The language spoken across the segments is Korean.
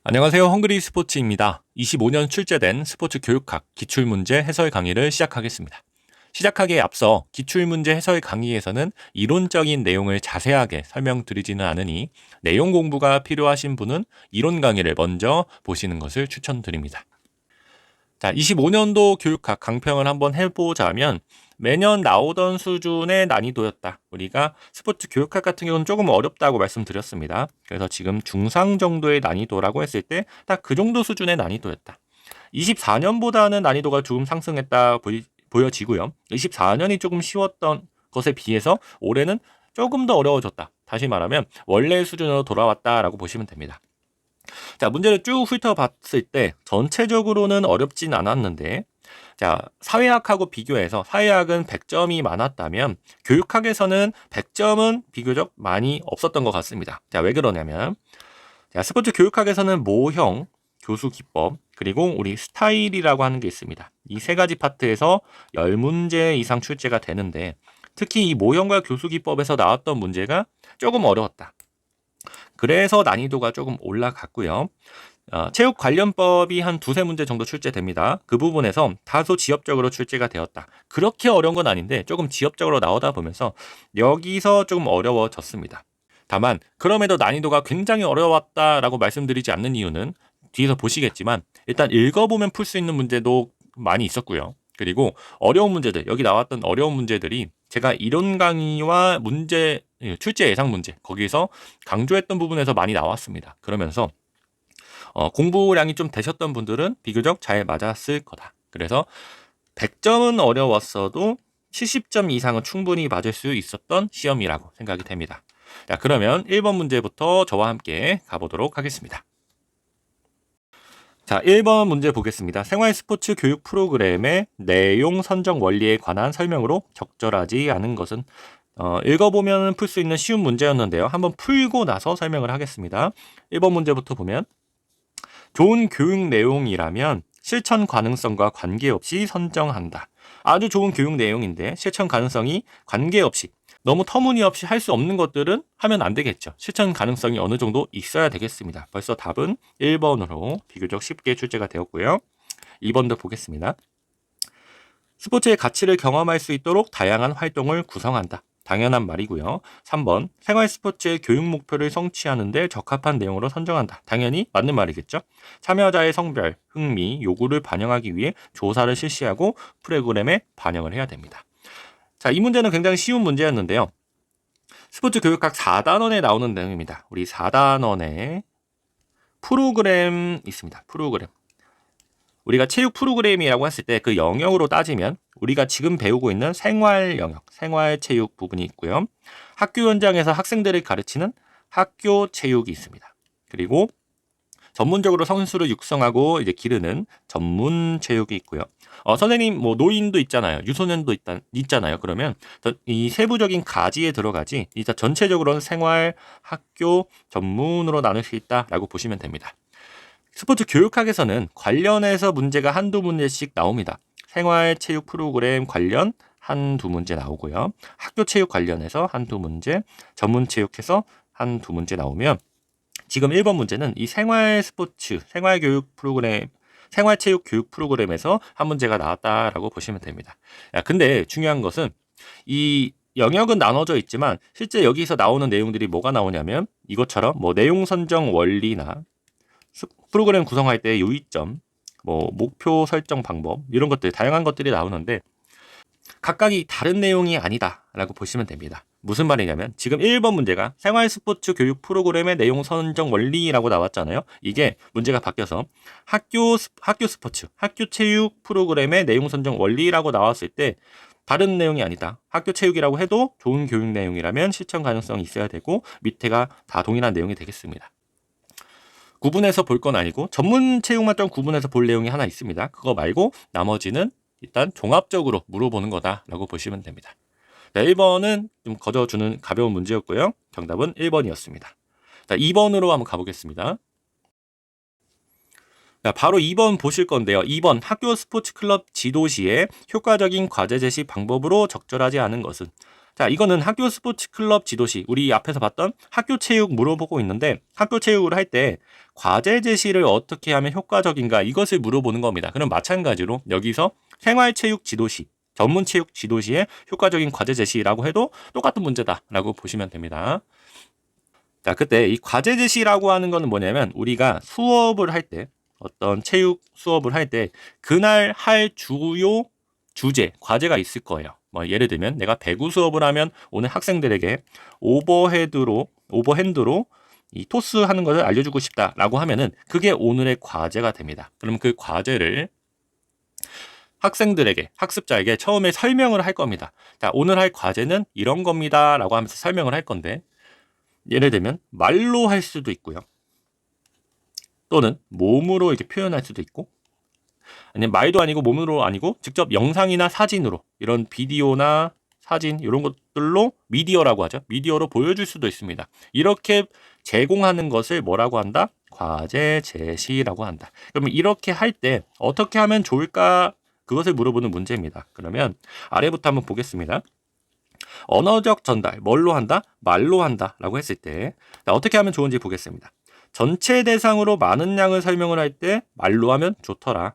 안녕하세요. 헝그리 스포츠입니다. 25년 출제된 스포츠 교육학 기출문제 해설 강의를 시작하겠습니다. 시작하기에 앞서 기출문제 해설 강의에서는 이론적인 내용을 자세하게 설명드리지는 않으니 내용 공부가 필요하신 분은 이론 강의를 먼저 보시는 것을 추천드립니다. 자, 25년도 교육학 강평을 한번 해보자면 매년 나오던 수준의 난이도였다. 우리가 스포츠 교육학 같은 경우는 조금 어렵다고 말씀드렸습니다. 그래서 지금 중상 정도의 난이도라고 했을 때 딱 그 정도 수준의 난이도였다. 24년보다는 난이도가 조금 상승했다 보여지고요. 24년이 조금 쉬웠던 것에 비해서 올해는 조금 더 어려워졌다. 다시 말하면 원래 수준으로 돌아왔다라고 보시면 됩니다. 자, 문제를 쭉 훑어봤을 때 전체적으로는 어렵진 않았는데, 자, 사회학하고 비교해서 사회학은 100점이 많았다면 교육학에서는 100점은 비교적 많이 없었던 것 같습니다. 자, 왜 그러냐면, 자, 스포츠 교육학에서는 모형, 교수 기법, 그리고 우리 스타일이라고 하는 게 있습니다. 이 세 가지 파트에서 10문제 이상 출제가 되는데, 특히 이 모형과 교수 기법에서 나왔던 문제가 조금 어려웠다. 그래서 난이도가 조금 올라갔고요. 체육 관련법이 한 두세 문제 정도 출제됩니다. 그 부분에서 다소 지엽적으로 출제가 되었다. 그렇게 어려운 건 아닌데 조금 지엽적으로 나오다 보면서 여기서 조금 어려워졌습니다. 다만 그럼에도 난이도가 굉장히 어려웠다라고 말씀드리지 않는 이유는 뒤에서 보시겠지만 일단 읽어보면 풀 수 있는 문제도 많이 있었고요. 그리고 어려운 문제들, 여기 나왔던 어려운 문제들이 제가 이론 강의와 문제, 출제 예상 문제, 거기서 강조했던 부분에서 많이 나왔습니다. 그러면서 공부량이 좀 되셨던 분들은 비교적 잘 맞았을 거다. 그래서 100점은 어려웠어도 70점 이상은 충분히 맞을 수 있었던 시험이라고 생각이 됩니다. 자, 그러면 1번 문제부터 저와 함께 가보도록 하겠습니다. 자, 1번 문제 보겠습니다. 생활 스포츠 교육 프로그램의 내용 선정 원리에 관한 설명으로 적절하지 않은 것은 읽어보면 풀 수 있는 쉬운 문제였는데요. 한번 풀고 나서 설명을 하겠습니다. 1번 문제부터 보면 좋은 교육 내용이라면 실천 가능성과 관계없이 선정한다. 아주 좋은 교육 내용인데 실천 가능성이 관계없이 너무 터무니없이 할 수 없는 것들은 하면 안 되겠죠. 실천 가능성이 어느 정도 있어야 되겠습니다. 벌써 답은 1번으로 비교적 쉽게 출제가 되었고요. 2번도 보겠습니다. 스포츠의 가치를 경험할 수 있도록 다양한 활동을 구성한다. 당연한 말이고요. 3번 생활 스포츠의 교육 목표를 성취하는 데 적합한 내용으로 선정한다. 당연히 맞는 말이겠죠. 참여자의 성별, 흥미, 요구를 반영하기 위해 조사를 실시하고 프로그램에 반영을 해야 됩니다. 자, 이 문제는 굉장히 쉬운 문제였는데요. 스포츠 교육학 4단원에 나오는 내용입니다. 우리 4단원에 프로그램 있습니다. 프로그램. 우리가 체육 프로그램이라고 했을 때 그 영역으로 따지면 우리가 지금 배우고 있는 생활 영역, 생활체육 부분이 있고요. 학교 현장에서 학생들을 가르치는 학교 체육이 있습니다. 그리고 전문적으로 선수를 육성하고 이제 기르는 전문 체육이 있고요. 선생님, 뭐 노인도 있잖아요. 유소년도 있잖아요. 그러면 이 세부적인 가지에 들어가지 일단 전체적으로는 생활, 학교, 전문으로 나눌 수 있다라고 보시면 됩니다. 스포츠 교육학에서는 관련해서 문제가 한두 문제씩 나옵니다. 생활체육 프로그램 관련 한두 문제 나오고요. 학교 체육 관련해서 한두 문제, 전문체육해서 한두 문제 나오면 지금 1번 문제는 이 생활 스포츠, 생활교육 프로그램, 생활체육 교육 프로그램에서 한 문제가 나왔다라고 보시면 됩니다. 근데 중요한 것은 이 영역은 나눠져 있지만 실제 여기서 나오는 내용들이 뭐가 나오냐면 이것처럼 뭐 내용 선정 원리나 프로그램 구성할 때 요의점, 뭐 목표 설정 방법 이런 것들 다양한 것들이 나오는데 각각이 다른 내용이 아니다라고 보시면 됩니다. 무슨 말이냐면 지금 1번 문제가 생활 스포츠 교육 프로그램의 내용 선정 원리라고 나왔잖아요. 이게 문제가 바뀌어서 학교 스포츠, 학교 체육 프로그램의 내용 선정 원리라고 나왔을 때 다른 내용이 아니다. 학교 체육이라고 해도 좋은 교육 내용이라면 실천 가능성이 있어야 되고 밑에가 다 동일한 내용이 되겠습니다. 구분해서 볼 건 아니고 전문 체육만 좀 구분해서 볼 내용이 하나 있습니다. 그거 말고 나머지는 일단 종합적으로 물어보는 거다라고 보시면 됩니다. 자, 1번은 좀 거저주는 가벼운 문제였고요. 정답은 1번이었습니다. 자, 2번으로 한번 가보겠습니다. 자, 바로 2번 보실 건데요. 2번 학교 스포츠 클럽 지도 시에 효과적인 과제 제시 방법으로 적절하지 않은 것은 자, 이거는 학교 스포츠 클럽 지도시, 우리 앞에서 봤던 학교 체육 물어보고 있는데, 학교 체육을 할 때 과제 제시를 어떻게 하면 효과적인가, 이것을 물어보는 겁니다. 그럼 마찬가지로 여기서 생활체육 지도시, 전문체육 지도시의 효과적인 과제 제시라고 해도 똑같은 문제다라고 보시면 됩니다. 자, 그때 이 과제 제시라고 하는 거는 뭐냐면, 우리가 수업을 할 때, 어떤 체육 수업을 할 때 그날 할 주요 주제, 과제가 있을 거예요. 뭐 예를 들면 내가 배구 수업을 하면 오늘 학생들에게 오버핸드로 이 토스 하는 것을 알려주고 싶다라고 하면은 그게 오늘의 과제가 됩니다. 그럼 그 과제를 학생들에게, 학습자에게 처음에 설명을 할 겁니다. 자, 오늘 할 과제는 이런 겁니다 라고 하면서 설명을 할 건데, 예를 들면 말로 할 수도 있고요. 또는 몸으로 이렇게 표현할 수도 있고, 아니면 말도 아니고 몸으로 아니고 직접 영상이나 사진으로, 이런 비디오나 사진 이런 것들로, 미디어라고 하죠. 미디어로 보여줄 수도 있습니다. 이렇게 제공하는 것을 뭐라고 한다? 과제 제시라고 한다. 그러면 이렇게 할 때 어떻게 하면 좋을까? 그것을 물어보는 문제입니다. 그러면 아래부터 한번 보겠습니다. 언어적 전달, 뭘로 한다? 말로 한다 라고 했을 때, 자, 어떻게 하면 좋은지 보겠습니다. 전체 대상으로 많은 양을 설명을 할 때 말로 하면 좋더라.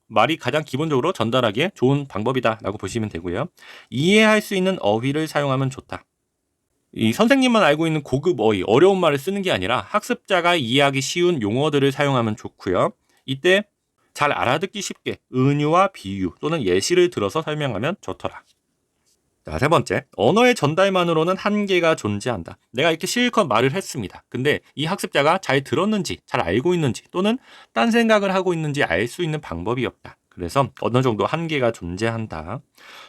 말이 가장 기본적으로 전달하기에 좋은 방법이다 라고 보시면 되고요. 이해할 수 있는 어휘를 사용하면 좋다. 이 선생님만 알고 있는 고급 어휘, 어려운 말을 쓰는 게 아니라 학습자가 이해하기 쉬운 용어들을 사용하면 좋고요. 이때 잘 알아듣기 쉽게 은유와 비유 또는 예시를 들어서 설명하면 좋더라. 자, 세 번째, 언어의 전달만으로는 한계가 존재한다. 내가 이렇게 실컷 말을 했습니다. 근데 이 학습자가 잘 들었는지, 잘 알고 있는지, 또는 딴 생각을 하고 있는지 알 수 있는 방법이 없다. 그래서 어느 정도 한계가 존재한다.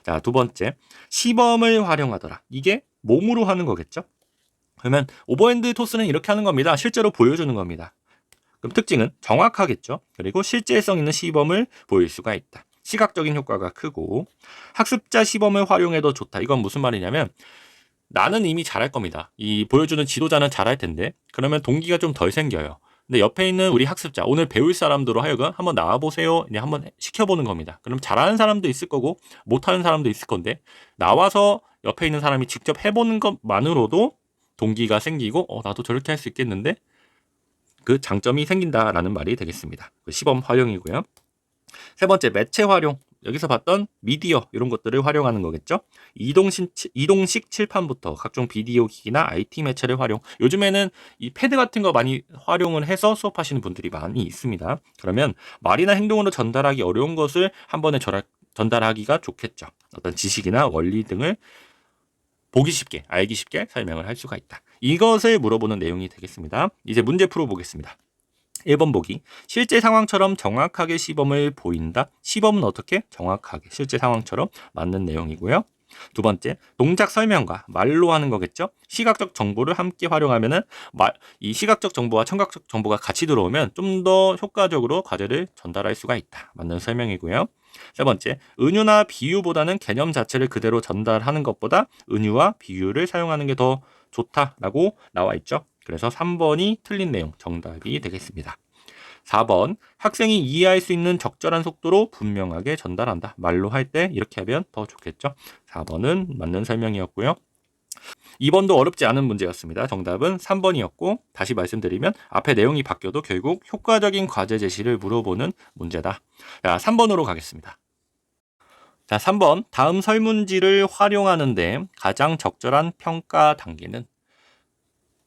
자, 두 번째, 시범을 활용하더라. 이게 몸으로 하는 거겠죠? 그러면 오버핸드 토스는 이렇게 하는 겁니다. 실제로 보여주는 겁니다. 그럼 특징은 정확하겠죠? 그리고 실제성 있는 시범을 보일 수가 있다. 시각적인 효과가 크고, 학습자 시범을 활용해도 좋다. 이건 무슨 말이냐면, 나는 이미 잘할 겁니다. 이 보여주는 지도자는 잘할 텐데, 그러면 동기가 좀 덜 생겨요. 근데 옆에 있는 우리 학습자, 오늘 배울 사람들로 하여금 한번 나와보세요. 이제 한번 시켜보는 겁니다. 그럼 잘하는 사람도 있을 거고 못하는 사람도 있을 건데, 나와서 옆에 있는 사람이 직접 해보는 것만으로도 동기가 생기고, 나도 저렇게 할 수 있겠는데, 그 장점이 생긴다라는 말이 되겠습니다. 그 시범 활용이고요. 세 번째, 매체 활용. 여기서 봤던 미디어 이런 것들을 활용하는 거겠죠. 이동식 칠판부터 각종 비디오 기기나 IT 매체를 활용. 요즘에는 이 패드 같은 거 많이 활용을 해서 수업하시는 분들이 많이 있습니다. 그러면 말이나 행동으로 전달하기 어려운 것을 한 번에 전달하기가 좋겠죠. 어떤 지식이나 원리 등을 보기 쉽게, 알기 쉽게 설명을 할 수가 있다. 이것을 물어보는 내용이 되겠습니다. 이제 문제 풀어보겠습니다. 1번 보기. 실제 상황처럼 정확하게 시범을 보인다. 시범은 어떻게? 정확하게. 실제 상황처럼 맞는 내용이고요. 두 번째, 동작 설명과 말로 하는 거겠죠? 시각적 정보를 함께 활용하면은 이 시각적 정보와 청각적 정보가 같이 들어오면 좀 더 효과적으로 과제를 전달할 수가 있다. 맞는 설명이고요. 세 번째, 은유나 비유보다는 개념 자체를 그대로 전달하는 것보다 은유와 비유를 사용하는 게 더 좋다라고 나와 있죠. 그래서 3번이 틀린 내용, 정답이 되겠습니다. 4번, 학생이 이해할 수 있는 적절한 속도로 분명하게 전달한다. 말로 할 때 이렇게 하면 더 좋겠죠. 4번은 맞는 설명이었고요. 2번도 어렵지 않은 문제였습니다. 정답은 3번이었고, 다시 말씀드리면 앞에 내용이 바뀌어도 결국 효과적인 과제 제시를 물어보는 문제다. 자, 3번으로 가겠습니다. 자, 3번, 다음 설문지를 활용하는데 가장 적절한 평가 단계는?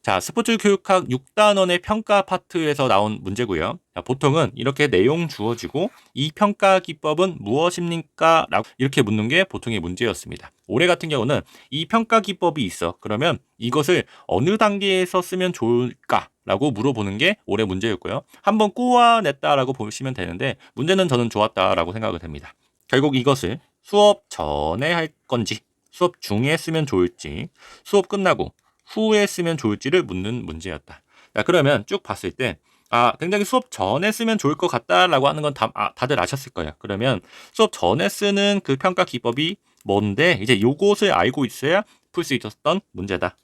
자, 스포츠 교육학 6단원의 평가 파트에서 나온 문제고요. 자, 보통은 이렇게 내용 주어지고 이 평가 기법은 무엇입니까? 라고 이렇게 묻는 게 보통의 문제였습니다. 올해 같은 경우는 이 평가 기법이 있어. 그러면 이것을 어느 단계에서 쓰면 좋을까? 라고 물어보는 게 올해 문제였고요. 한번 꼬아냈다라고 보시면 되는데, 문제는 저는 좋았다라고 생각을 됩니다. 결국 이것을 수업 전에 할 건지, 수업 중에 쓰면 좋을지, 수업 끝나고 후에 쓰면 좋을지를 묻는 문제였다. 자, 그러면 쭉 봤을 때, 굉장히 수업 전에 쓰면 좋을 것 같다라고 하는 건 다들 아셨을 거예요. 그러면 수업 전에 쓰는 그 평가 기법이 뭔데, 이제 요것을 알고 있어야 풀 수 있었던 문제다.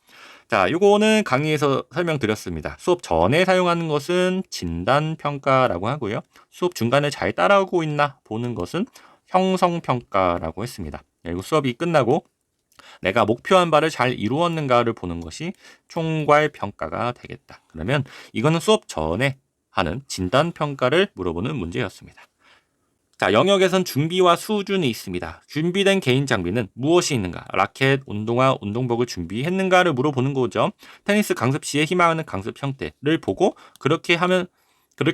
자, 요거는 강의에서 설명드렸습니다. 수업 전에 사용하는 것은 진단평가라고 하고요. 수업 중간에 잘 따라오고 있나 보는 것은 형성평가라고 했습니다. 그리고 수업이 끝나고 내가 목표한 바를 잘 이루었는가를 보는 것이 총괄 평가가 되겠다. 그러면 이거는 수업 전에 하는 진단 평가를 물어보는 문제였습니다. 자, 영역에선 준비와 수준이 있습니다. 준비된 개인 장비는 무엇이 있는가? 라켓, 운동화, 운동복을 준비했는가를 물어보는 거죠. 테니스 강습 시에 희망하는 강습 형태를 보고 그렇게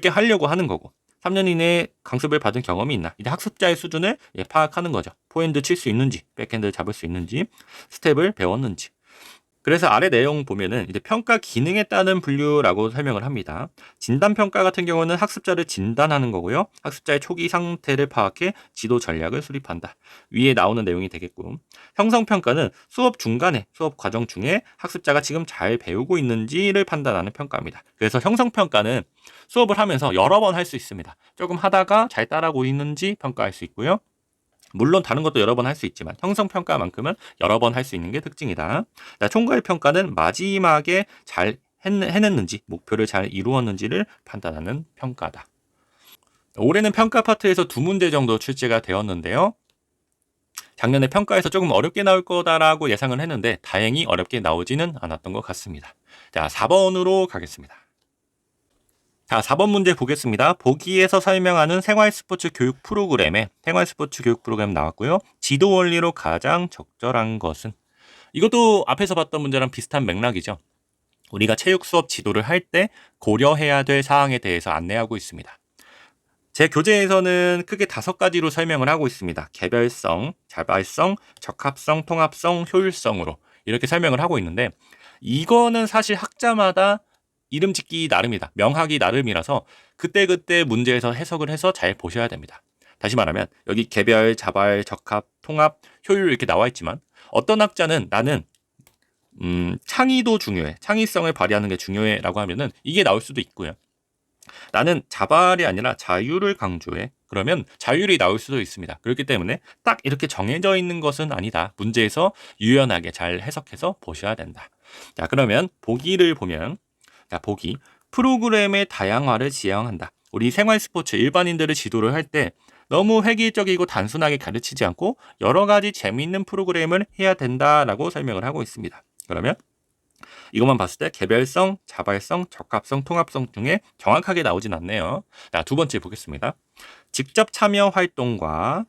하려고 하는 거고. 3년 이내에 강습을 받은 경험이 있나? 이제 학습자의 수준을 파악하는 거죠. 포핸드 칠 수 있는지, 백핸드 잡을 수 있는지, 스텝을 배웠는지. 그래서 아래 내용 보면은 이제 평가 기능에 따른 분류라고 설명을 합니다. 진단 평가 같은 경우는 학습자를 진단하는 거고요. 학습자의 초기 상태를 파악해 지도 전략을 수립한다. 위에 나오는 내용이 되겠고, 형성 평가는 수업 중간에 수업 과정 중에 학습자가 지금 잘 배우고 있는지를 판단하는 평가입니다. 그래서 형성 평가는 수업을 하면서 여러 번 할 수 있습니다. 조금 하다가 잘 따라오고 있는지 평가할 수 있고요. 물론 다른 것도 여러 번 할 수 있지만 형성평가만큼은 여러 번 할 수 있는 게 특징이다. 총괄평가는 마지막에 잘 해냈는지, 목표를 잘 이루었는지를 판단하는 평가다. 올해는 평가 파트에서 2문제 정도 출제가 되었는데요. 작년에 평가에서 조금 어렵게 나올 거다라고 예상을 했는데 다행히 어렵게 나오지는 않았던 것 같습니다. 자, 4번으로 가겠습니다. 자, 4번 문제 보겠습니다. 보기에서 설명하는 생활 스포츠 교육 프로그램에 생활 스포츠 교육 프로그램 나왔고요. 지도 원리로 가장 적절한 것은? 이것도 앞에서 봤던 문제랑 비슷한 맥락이죠. 우리가 체육 수업 지도를 할 때 고려해야 될 사항에 대해서 안내하고 있습니다. 제 교재에서는 크게 5가지로 설명을 하고 있습니다. 개별성, 자발성, 적합성, 통합성, 효율성으로 이렇게 설명을 하고 있는데 이거는 사실 학자마다 이름 짓기 나름이다. 명하기 나름이라서 그때그때 문제에서 해석을 해서 잘 보셔야 됩니다. 다시 말하면 여기 개별, 자발, 적합, 통합, 효율 이렇게 나와 있지만 어떤 학자는 나는 창의도 중요해. 창의성을 발휘하는 게 중요해 라고 하면은 이게 나올 수도 있고요. 나는 자발이 아니라 자유를 강조해. 그러면 자율이 나올 수도 있습니다. 그렇기 때문에 딱 이렇게 정해져 있는 것은 아니다. 문제에서 유연하게 잘 해석해서 보셔야 된다. 자, 그러면 보기를 보면 자, 보기. 프로그램의 다양화를 지향한다. 우리 생활 스포츠 일반인들을 지도를 할 때 너무 획일적이고 단순하게 가르치지 않고 여러 가지 재미있는 프로그램을 해야 된다라고 설명을 하고 있습니다. 그러면 이것만 봤을 때 개별성, 자발성, 적합성, 통합성 중에 정확하게 나오진 않네요. 자, 2번째 보겠습니다. 직접 참여 활동과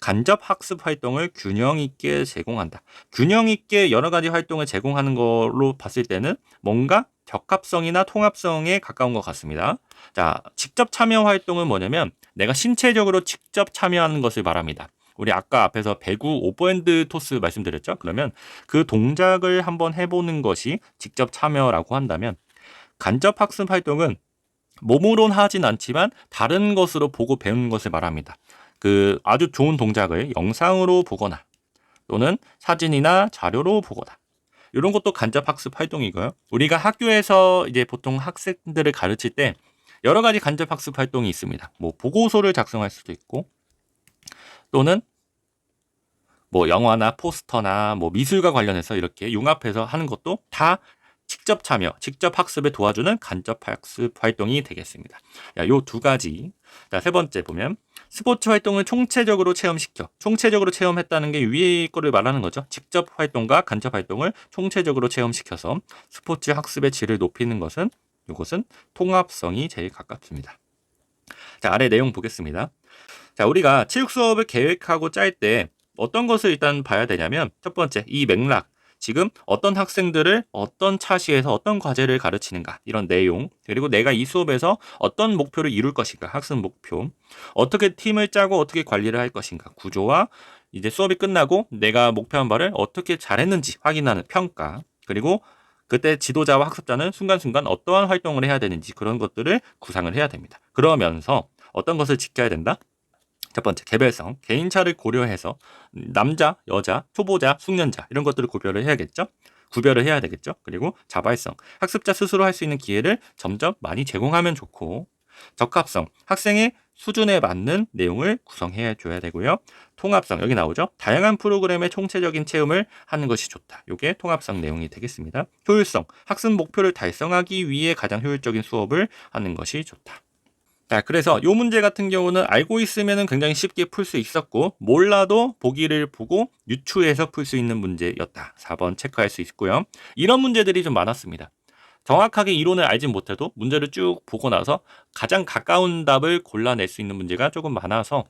간접 학습 활동을 균형 있게 제공한다. 균형 있게 여러 가지 활동을 제공하는 걸로 봤을 때는 뭔가 적합성이나 통합성에 가까운 것 같습니다. 자, 직접 참여 활동은 뭐냐면 내가 신체적으로 직접 참여하는 것을 말합니다. 우리 아까 앞에서 배구 오버핸드 토스 말씀드렸죠? 그러면 그 동작을 한번 해보는 것이 직접 참여라고 한다면 간접 학습 활동은 몸으로는 하진 않지만 다른 것으로 보고 배우는 것을 말합니다. 그 아주 좋은 동작을 영상으로 보거나 또는 사진이나 자료로 보거나 이런 것도 간접 학습 활동이고요. 우리가 학교에서 이제 보통 학생들을 가르칠 때 여러 가지 간접 학습 활동이 있습니다. 뭐 보고서를 작성할 수도 있고 또는 뭐 영화나 포스터나 뭐 미술과 관련해서 이렇게 융합해서 하는 것도 다 직접 참여, 직접 학습에 도와주는 간접 학습 활동이 되겠습니다. 요 2가지. 자, 3번째 보면 스포츠 활동을 총체적으로 체험시켜. 총체적으로 체험했다는 게 위에 거를 말하는 거죠. 직접 활동과 간접 활동을 총체적으로 체험시켜서 스포츠 학습의 질을 높이는 것은 이것은 통합성이 제일 가깝습니다. 자, 아래 내용 보겠습니다. 자, 우리가 체육 수업을 계획하고 짤 때 어떤 것을 일단 봐야 되냐면 첫 번째, 이 맥락. 지금 어떤 학생들을 어떤 차시에서 어떤 과제를 가르치는가 이런 내용 그리고 내가 이 수업에서 어떤 목표를 이룰 것인가 학습 목표 어떻게 팀을 짜고 어떻게 관리를 할 것인가 구조와 이제 수업이 끝나고 내가 목표한 바를 어떻게 잘했는지 확인하는 평가 그리고 그때 지도자와 학습자는 순간순간 어떠한 활동을 해야 되는지 그런 것들을 구상을 해야 됩니다. 그러면서 어떤 것을 지켜야 된다? 첫 번째, 개별성, 개인차를 고려해서 남자, 여자, 초보자, 숙련자 이런 것들을 구별을 해야 되겠죠. 그리고 자발성, 학습자 스스로 할 수 있는 기회를 점점 많이 제공하면 좋고 적합성, 학생의 수준에 맞는 내용을 구성해 줘야 되고요. 통합성, 여기 나오죠. 다양한 프로그램의 총체적인 체험을 하는 것이 좋다. 이게 통합성 내용이 되겠습니다. 효율성, 학습 목표를 달성하기 위해 가장 효율적인 수업을 하는 것이 좋다. 자, 그래서 이 문제 같은 경우는 알고 있으면 굉장히 쉽게 풀 수 있었고, 몰라도 보기를 보고 유추해서 풀 수 있는 문제였다. 4번 체크할 수 있고요. 이런 문제들이 좀 많았습니다. 정확하게 이론을 알진 못해도 문제를 쭉 보고 나서 가장 가까운 답을 골라낼 수 있는 문제가 조금 많아서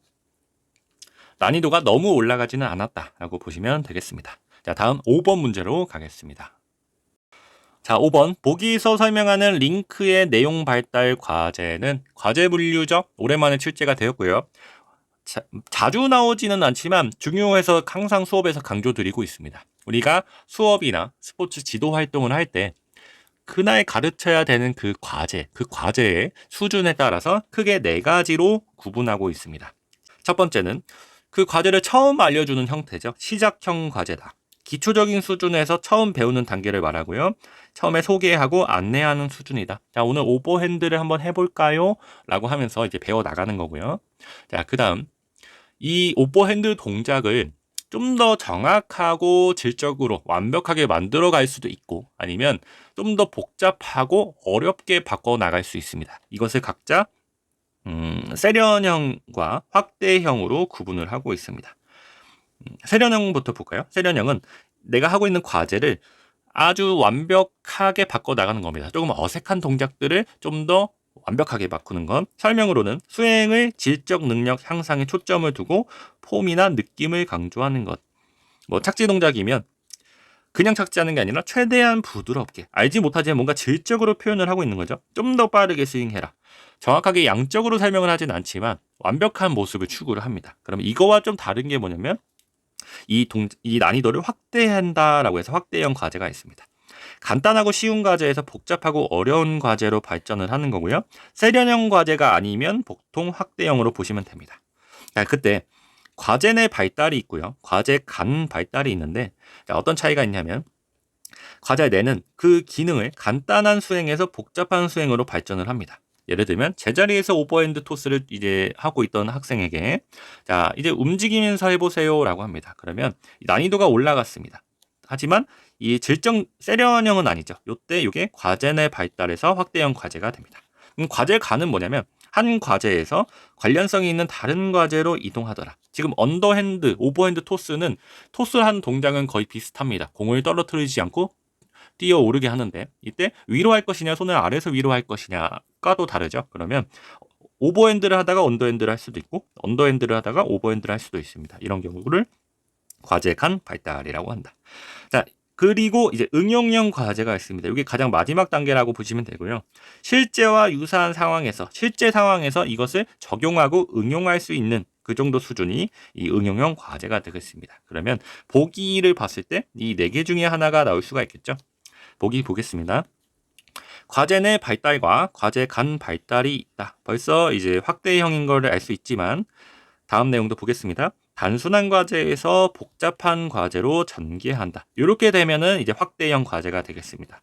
난이도가 너무 올라가지는 않았다라고 보시면 되겠습니다. 자, 다음 5번 문제로 가겠습니다. 자, 5번. 보기에서 설명하는 링크의 내용 발달 과제는 과제 분류죠. 오랜만에 출제가 되었고요. 자주 나오지는 않지만 중요해서 항상 수업에서 강조드리고 있습니다. 우리가 수업이나 스포츠 지도 활동을 할 때 그날 가르쳐야 되는 그 과제의 수준에 따라서 크게 4가지로 구분하고 있습니다. 첫 번째는 그 과제를 처음 알려주는 형태죠. 시작형 과제다. 기초적인 수준에서 처음 배우는 단계를 말하고요. 처음에 소개하고 안내하는 수준이다. 자, 오늘 오버핸드를 한번 해볼까요? 라고 하면서 이제 배워 나가는 거고요. 자, 그 다음 이 오버핸드 동작을 좀 더 정확하고 질적으로 완벽하게 만들어 갈 수도 있고 아니면 좀 더 복잡하고 어렵게 바꿔 나갈 수 있습니다. 이것을 각자 세련형과 확대형으로 구분을 하고 있습니다. 세련형부터 볼까요? 세련형은 내가 하고 있는 과제를 아주 완벽하게 바꿔 나가는 겁니다. 조금 어색한 동작들을 좀 더 완벽하게 바꾸는 건 설명으로는 수행의 질적 능력 향상에 초점을 두고 폼이나 느낌을 강조하는 것. 뭐 착지 동작이면 그냥 착지하는 게 아니라 최대한 부드럽게 알지 못하지만 뭔가 질적으로 표현을 하고 있는 거죠. 좀 더 빠르게 스윙해라. 정확하게 양적으로 설명을 하진 않지만 완벽한 모습을 추구를 합니다. 그럼 이거와 좀 다른 게 뭐냐면 이 난이도를 확대한다라고 해서 확대형 과제가 있습니다. 간단하고 쉬운 과제에서 복잡하고 어려운 과제로 발전을 하는 거고요. 세련형 과제가 아니면 보통 확대형으로 보시면 됩니다. 자, 그때 과제 내 발달이 있고요. 과제 간 발달이 있는데 자, 어떤 차이가 있냐면 과제 내는 그 기능을 간단한 수행에서 복잡한 수행으로 발전을 합니다. 예를 들면 제자리에서 오버핸드 토스를 이제 하고 있던 학생에게 자 이제 움직이면서 해보세요라고 합니다. 그러면 난이도가 올라갔습니다. 하지만 이 질적 세련형은 아니죠. 요때 이게 과제 내 발달에서 확대형 과제가 됩니다. 과제 간은 뭐냐면 한 과제에서 관련성이 있는 다른 과제로 이동하더라. 지금 언더핸드, 오버핸드 토스는 토스를 한 동작은 거의 비슷합니다. 공을 떨어뜨리지 않고 뛰어오르게 하는데 이때 위로 할 것이냐 손을 아래서 위로 할 것이냐가도 다르죠. 그러면 오버핸드를 하다가 언더핸드를 할 수도 있고 언더핸드를 하다가 오버핸드를 할 수도 있습니다. 이런 경우를 과제 간 발달이라고 한다. 자, 그리고 이제 응용형 과제가 있습니다. 이게 가장 마지막 단계라고 보시면 되고요. 실제와 유사한 상황에서 실제 상황에서 이것을 적용하고 응용할 수 있는 그 정도 수준이 이 응용형 과제가 되겠습니다. 그러면 보기를 봤을 때 이 4개 중에 하나가 나올 수가 있겠죠. 보기 보겠습니다. 과제 내 발달과 과제 간 발달이 있다. 벌써 이제 확대형인 걸 알 수 있지만 다음 내용도 보겠습니다. 단순한 과제에서 복잡한 과제로 전개한다. 이렇게 되면은 이제 확대형 과제가 되겠습니다.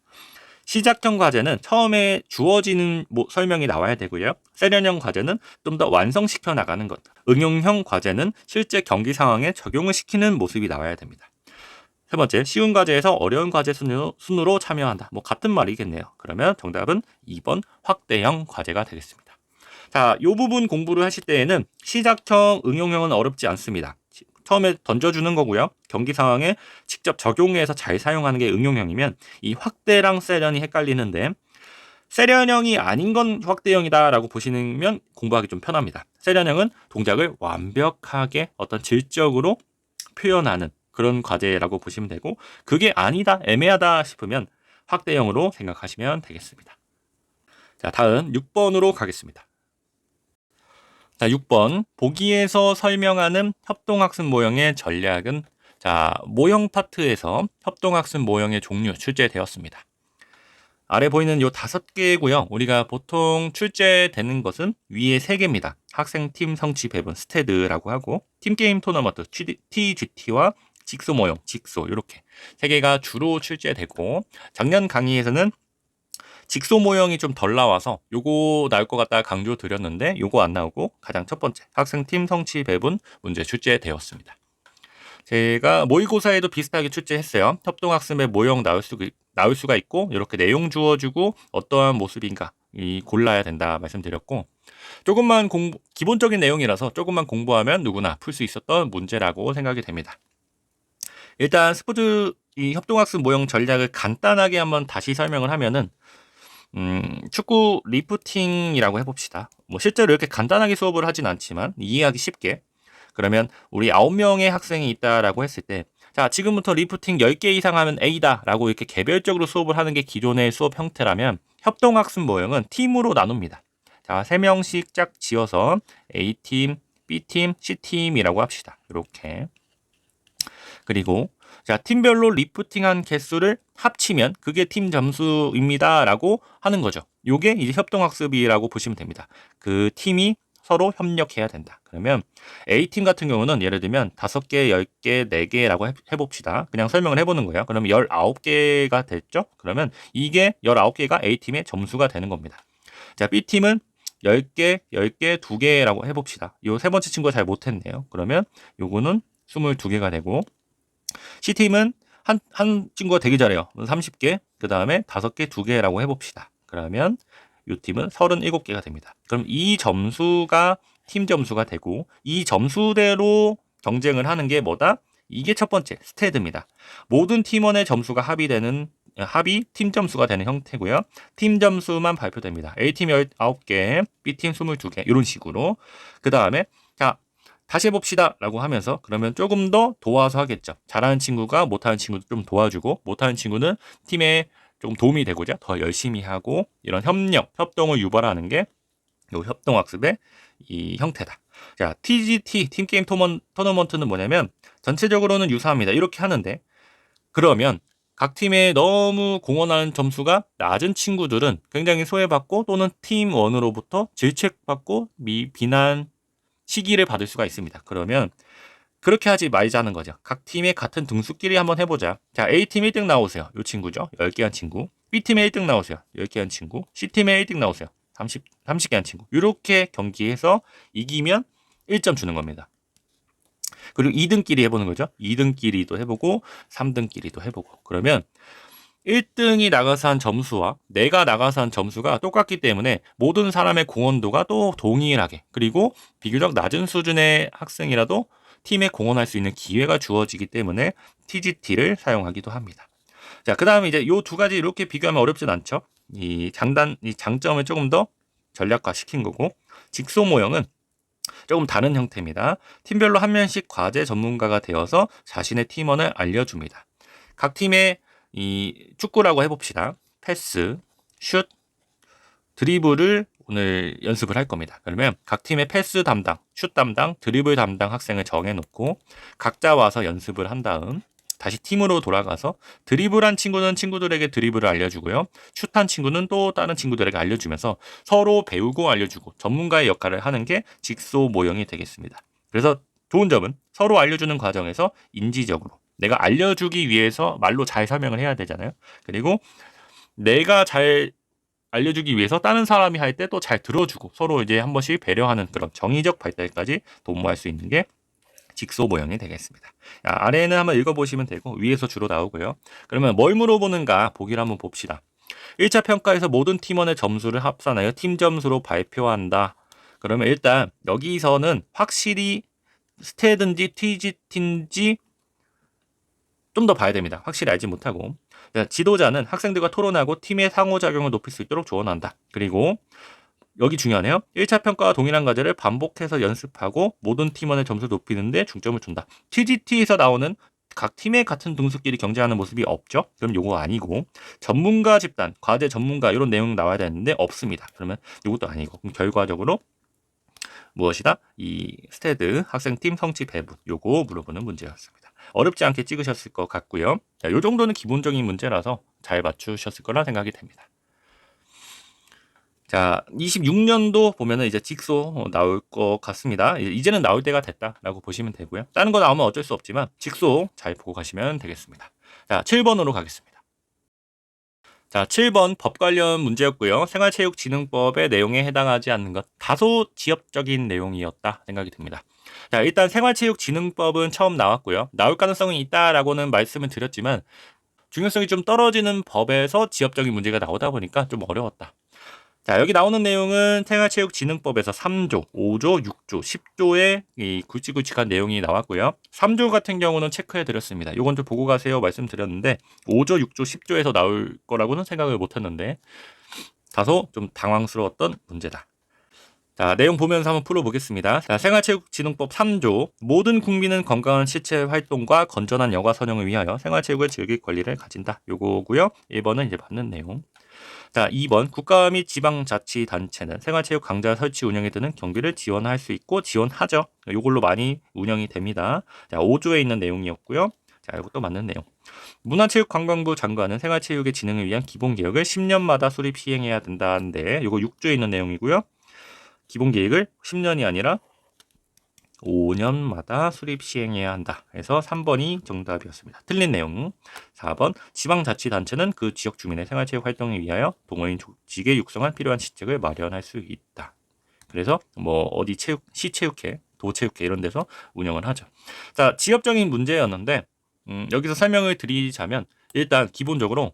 시작형 과제는 처음에 주어지는 설명이 나와야 되고요. 세련형 과제는 좀 더 완성시켜 나가는 것. 응용형 과제는 실제 경기 상황에 적용을 시키는 모습이 나와야 됩니다. 세 번째, 쉬운 과제에서 어려운 과제 순으로 참여한다. 뭐 같은 말이겠네요. 그러면 정답은 2번 확대형 과제가 되겠습니다. 자, 이 부분 공부를 하실 때에는 시작형, 응용형은 어렵지 않습니다. 처음에 던져주는 거고요. 경기 상황에 직접 적용해서 잘 사용하는 게 응용형이면 이 확대랑 세련이 헷갈리는데 세련형이 아닌 건 확대형이다라고 보시면 공부하기 좀 편합니다. 세련형은 동작을 완벽하게 어떤 질적으로 표현하는 그런 과제라고 보시면 되고 그게 아니다, 애매하다 싶으면 확대형으로 생각하시면 되겠습니다. 자, 다음 6번으로 가겠습니다. 자, 6번. 보기에서 설명하는 협동학습 모형의 전략은 자, 모형 파트에서 협동학습 모형의 종류 출제되었습니다. 아래 보이는 요 5개고요. 우리가 보통 출제되는 것은 위에 3개입니다. 학생팀 성취 배분 스테드라고 하고 팀게임 토너먼트 TGT와 직소 모형, 직소 이렇게 3개가 주로 출제되고 작년 강의에서는 직소 모형이 좀 덜 나와서 요거 나올 것 같다 강조 드렸는데 요거 안 나오고 가장 첫 번째 학생팀 성취 배분 문제 출제되었습니다. 제가 모의고사에도 비슷하게 출제했어요. 협동학습의 모형 나올 수가 있고 이렇게 내용 주어주고 어떠한 모습인가 골라야 된다 말씀드렸고, 조금만 기본적인 내용이라서 조금만 공부하면 누구나 풀 수 있었던 문제라고 생각이 됩니다. 일단 스포츠 이 협동학습 모형 전략을 간단하게 한번 다시 설명을 하면은, 축구 리프팅이라고 해봅시다. 뭐 실제로 이렇게 간단하게 수업을 하진 않지만 이해하기 쉽게. 그러면 우리 9명의 학생이 있다라고 했을 때, 자, 지금부터 리프팅 10개 이상 하면 A다라고 이렇게 개별적으로 수업을 하는 게 기존의 수업 형태라면, 협동학습 모형은 팀으로 나눕니다. 자, 3명씩 짝 지어서 A팀, B팀, C팀이라고 합시다. 이렇게. 그리고 자, 팀별로 리프팅한 개수를 합치면 그게 팀 점수입니다라고 하는 거죠. 요게 이제 협동학습이라고 보시면 됩니다. 그 팀이 서로 협력해야 된다. 그러면 A팀 같은 경우는 예를 들면 5개, 10개, 4개라고 해봅시다. 그냥 설명을 해보는 거예요. 그러면 19개가 됐죠? 그러면 이게 19개가 A팀의 점수가 되는 겁니다. 자, B팀은 10개, 10개, 2개라고 해봅시다. 요 세 번째 친구가 잘 못했네요. 그러면 요거는 22개가 되고, C팀은 한 친구가 되게 잘해요. 30개, 그 다음에 5개, 2개라고 해봅시다. 그러면 이 팀은 37개가 됩니다. 그럼 이 점수가 팀 점수가 되고, 이 점수대로 경쟁을 하는 게 뭐다? 이게 첫 번째 스테드입니다. 모든 팀원의 점수가 합이 팀 점수가 되는 형태고요. 팀 점수만 발표됩니다. A팀 19개, B팀 22개 이런 식으로. 그 다음에 자, 다시 해봅시다 라고 하면서, 그러면 조금 더 도와서 하겠죠. 잘하는 친구가 못하는 친구도 좀 도와주고, 못하는 친구는 팀에 조금 도움이 되고자 더 열심히 하고, 이런 협동을 유발하는 게 이 협동학습의 이 형태다. 자, TGT, 팀게임 토너먼트는 뭐냐면 전체적으로는 유사합니다. 이렇게 하는데, 그러면 각 팀에 너무 공헌하는 점수가 낮은 친구들은 굉장히 소외받고, 또는 팀원으로부터 질책받고 비난, 시기를 받을 수가 있습니다. 그러면 그렇게 하지 말자는 거죠. 각 팀의 같은 등수끼리 한번 해보자. 자, A팀 1등 나오세요. 이 친구죠. 10개 한 친구. B팀에 1등 나오세요. 10개 한 친구. C팀에 1등 나오세요. 30개 한 친구. 이렇게 경기해서 이기면 1점 주는 겁니다. 그리고 2등끼리 해보는 거죠. 2등끼리도 해보고 3등끼리도 해보고. 그러면 1등이 나가서 한 점수와 내가 나가서 한 점수가 똑같기 때문에 모든 사람의 공헌도가 또 동일하게, 그리고 비교적 낮은 수준의 학생이라도 팀에 공헌할 수 있는 기회가 주어지기 때문에 TGT를 사용하기도 합니다. 자, 그 다음에 이제 요 두 가지 이렇게 비교하면 어렵진 않죠. 이 장점을 조금 더 전략화 시킨 거고, 직소 모형은 조금 다른 형태입니다. 팀별로 한 명씩 과제 전문가가 되어서 자신의 팀원을 알려줍니다. 각 팀의 이 축구라고 해봅시다. 패스, 슛, 드리블을 오늘 연습을 할 겁니다. 그러면 각 팀의 패스 담당, 슛 담당, 드리블 담당 학생을 정해놓고 각자 와서 연습을 한 다음 다시 팀으로 돌아가서 드리블한 친구는 친구들에게 드리블을 알려주고요. 슛한 친구는 또 다른 친구들에게 알려주면서 서로 배우고 알려주고 전문가의 역할을 하는 게 직소 모형이 되겠습니다. 그래서 좋은 점은 서로 알려주는 과정에서 인지적으로 내가 알려주기 위해서 말로 잘 설명을 해야 되잖아요. 그리고 내가 잘 알려주기 위해서 다른 사람이 할 때 또 잘 들어주고 서로 이제 한 번씩 배려하는 그런 정의적 발달까지 도모할 수 있는 게 직소 모형이 되겠습니다. 아래에는 한번 읽어보시면 되고 위에서 주로 나오고요. 그러면 뭘 물어보는가 보기를 한번 봅시다. 1차 평가에서 모든 팀원의 점수를 합산하여 팀 점수로 발표한다. 그러면 일단 여기서는 확실히 스테든지 TGT인지 좀 더 봐야 됩니다. 확실히 알지 못하고. 지도자는 학생들과 토론하고 팀의 상호작용을 높일 수 있도록 조언한다. 그리고 여기 중요하네요. 1차 평가와 동일한 과제를 반복해서 연습하고 모든 팀원의 점수를 높이는 데 중점을 준다. TGT에서 나오는 각 팀의 같은 등수끼리 경쟁하는 모습이 없죠. 그럼 요거 아니고, 전문가 집단, 과제 전문가 이런 내용 나와야 되는데 없습니다. 그러면 요것도 아니고, 그럼 결과적으로 무엇이다? 이 스테드 학생팀 성취 배분, 요거 물어보는 문제였습니다. 어렵지 않게 찍으셨을 것 같고요. 자, 요 정도는 기본적인 문제라서 잘 맞추셨을 거라 생각이 됩니다. 자, 26년도 보면은 이제 직소 나올 것 같습니다. 이제는 나올 때가 됐다라고 보시면 되고요. 다른 거 나오면 어쩔 수 없지만 직소 잘 보고 가시면 되겠습니다. 자, 7번으로 가겠습니다. 자, 7번 법 관련 문제였고요. 생활체육진흥법의 내용에 해당하지 않는 것, 다소 지엽적인 내용이었다 생각이 듭니다. 자, 일단 생활체육진흥법은 처음 나왔고요. 나올 가능성이 있다라고는 말씀을 드렸지만 중요성이 좀 떨어지는 법에서 지엽적인 문제가 나오다 보니까 좀 어려웠다. 자, 여기 나오는 내용은 생활체육진흥법에서 3조, 5조, 6조, 10조의 이 굵직굵직한 내용이 나왔고요. 3조 같은 경우는 체크해 드렸습니다. 이건 좀 보고 가세요 말씀드렸는데 5조, 6조, 10조에서 나올 거라고는 생각을 못 했는데 다소 좀 당황스러웠던 문제다. 자, 내용 보면서 한번 풀어보겠습니다. 자, 생활체육진흥법 3조. 모든 국민은 건강한 시체 활동과 건전한 여가 선용을 위하여 생활체육을 즐길 권리를 가진다. 요거고요. 1번은 이제 맞는 내용. 자, 2번. 국가 및 지방자치단체는 생활체육 강좌 설치 운영에 드는 경비를 지원할 수 있고 지원하죠. 요걸로 많이 운영이 됩니다. 자, 5조에 있는 내용이었고요. 자, 이것도 맞는 내용. 문화체육관광부 장관은 생활체육의 진흥을 위한 기본계획을 10년마다 수립 시행해야 된다는데 요거 6조에 있는 내용이고요. 기본계획을 10년이 아니라 5년마다 수립 시행해야 한다. 그래서 3번이 정답이었습니다. 틀린 내용. 4번 지방자치단체는 그 지역 주민의 생활체육 활동에 위하여 동호인 조직에 육성할 필요한 시책을 마련할 수 있다. 그래서 뭐 어디 시체육회, 도체육회 이런 데서 운영을 하죠. 자, 지역적인 문제였는데 여기서 설명을 드리자면 일단 기본적으로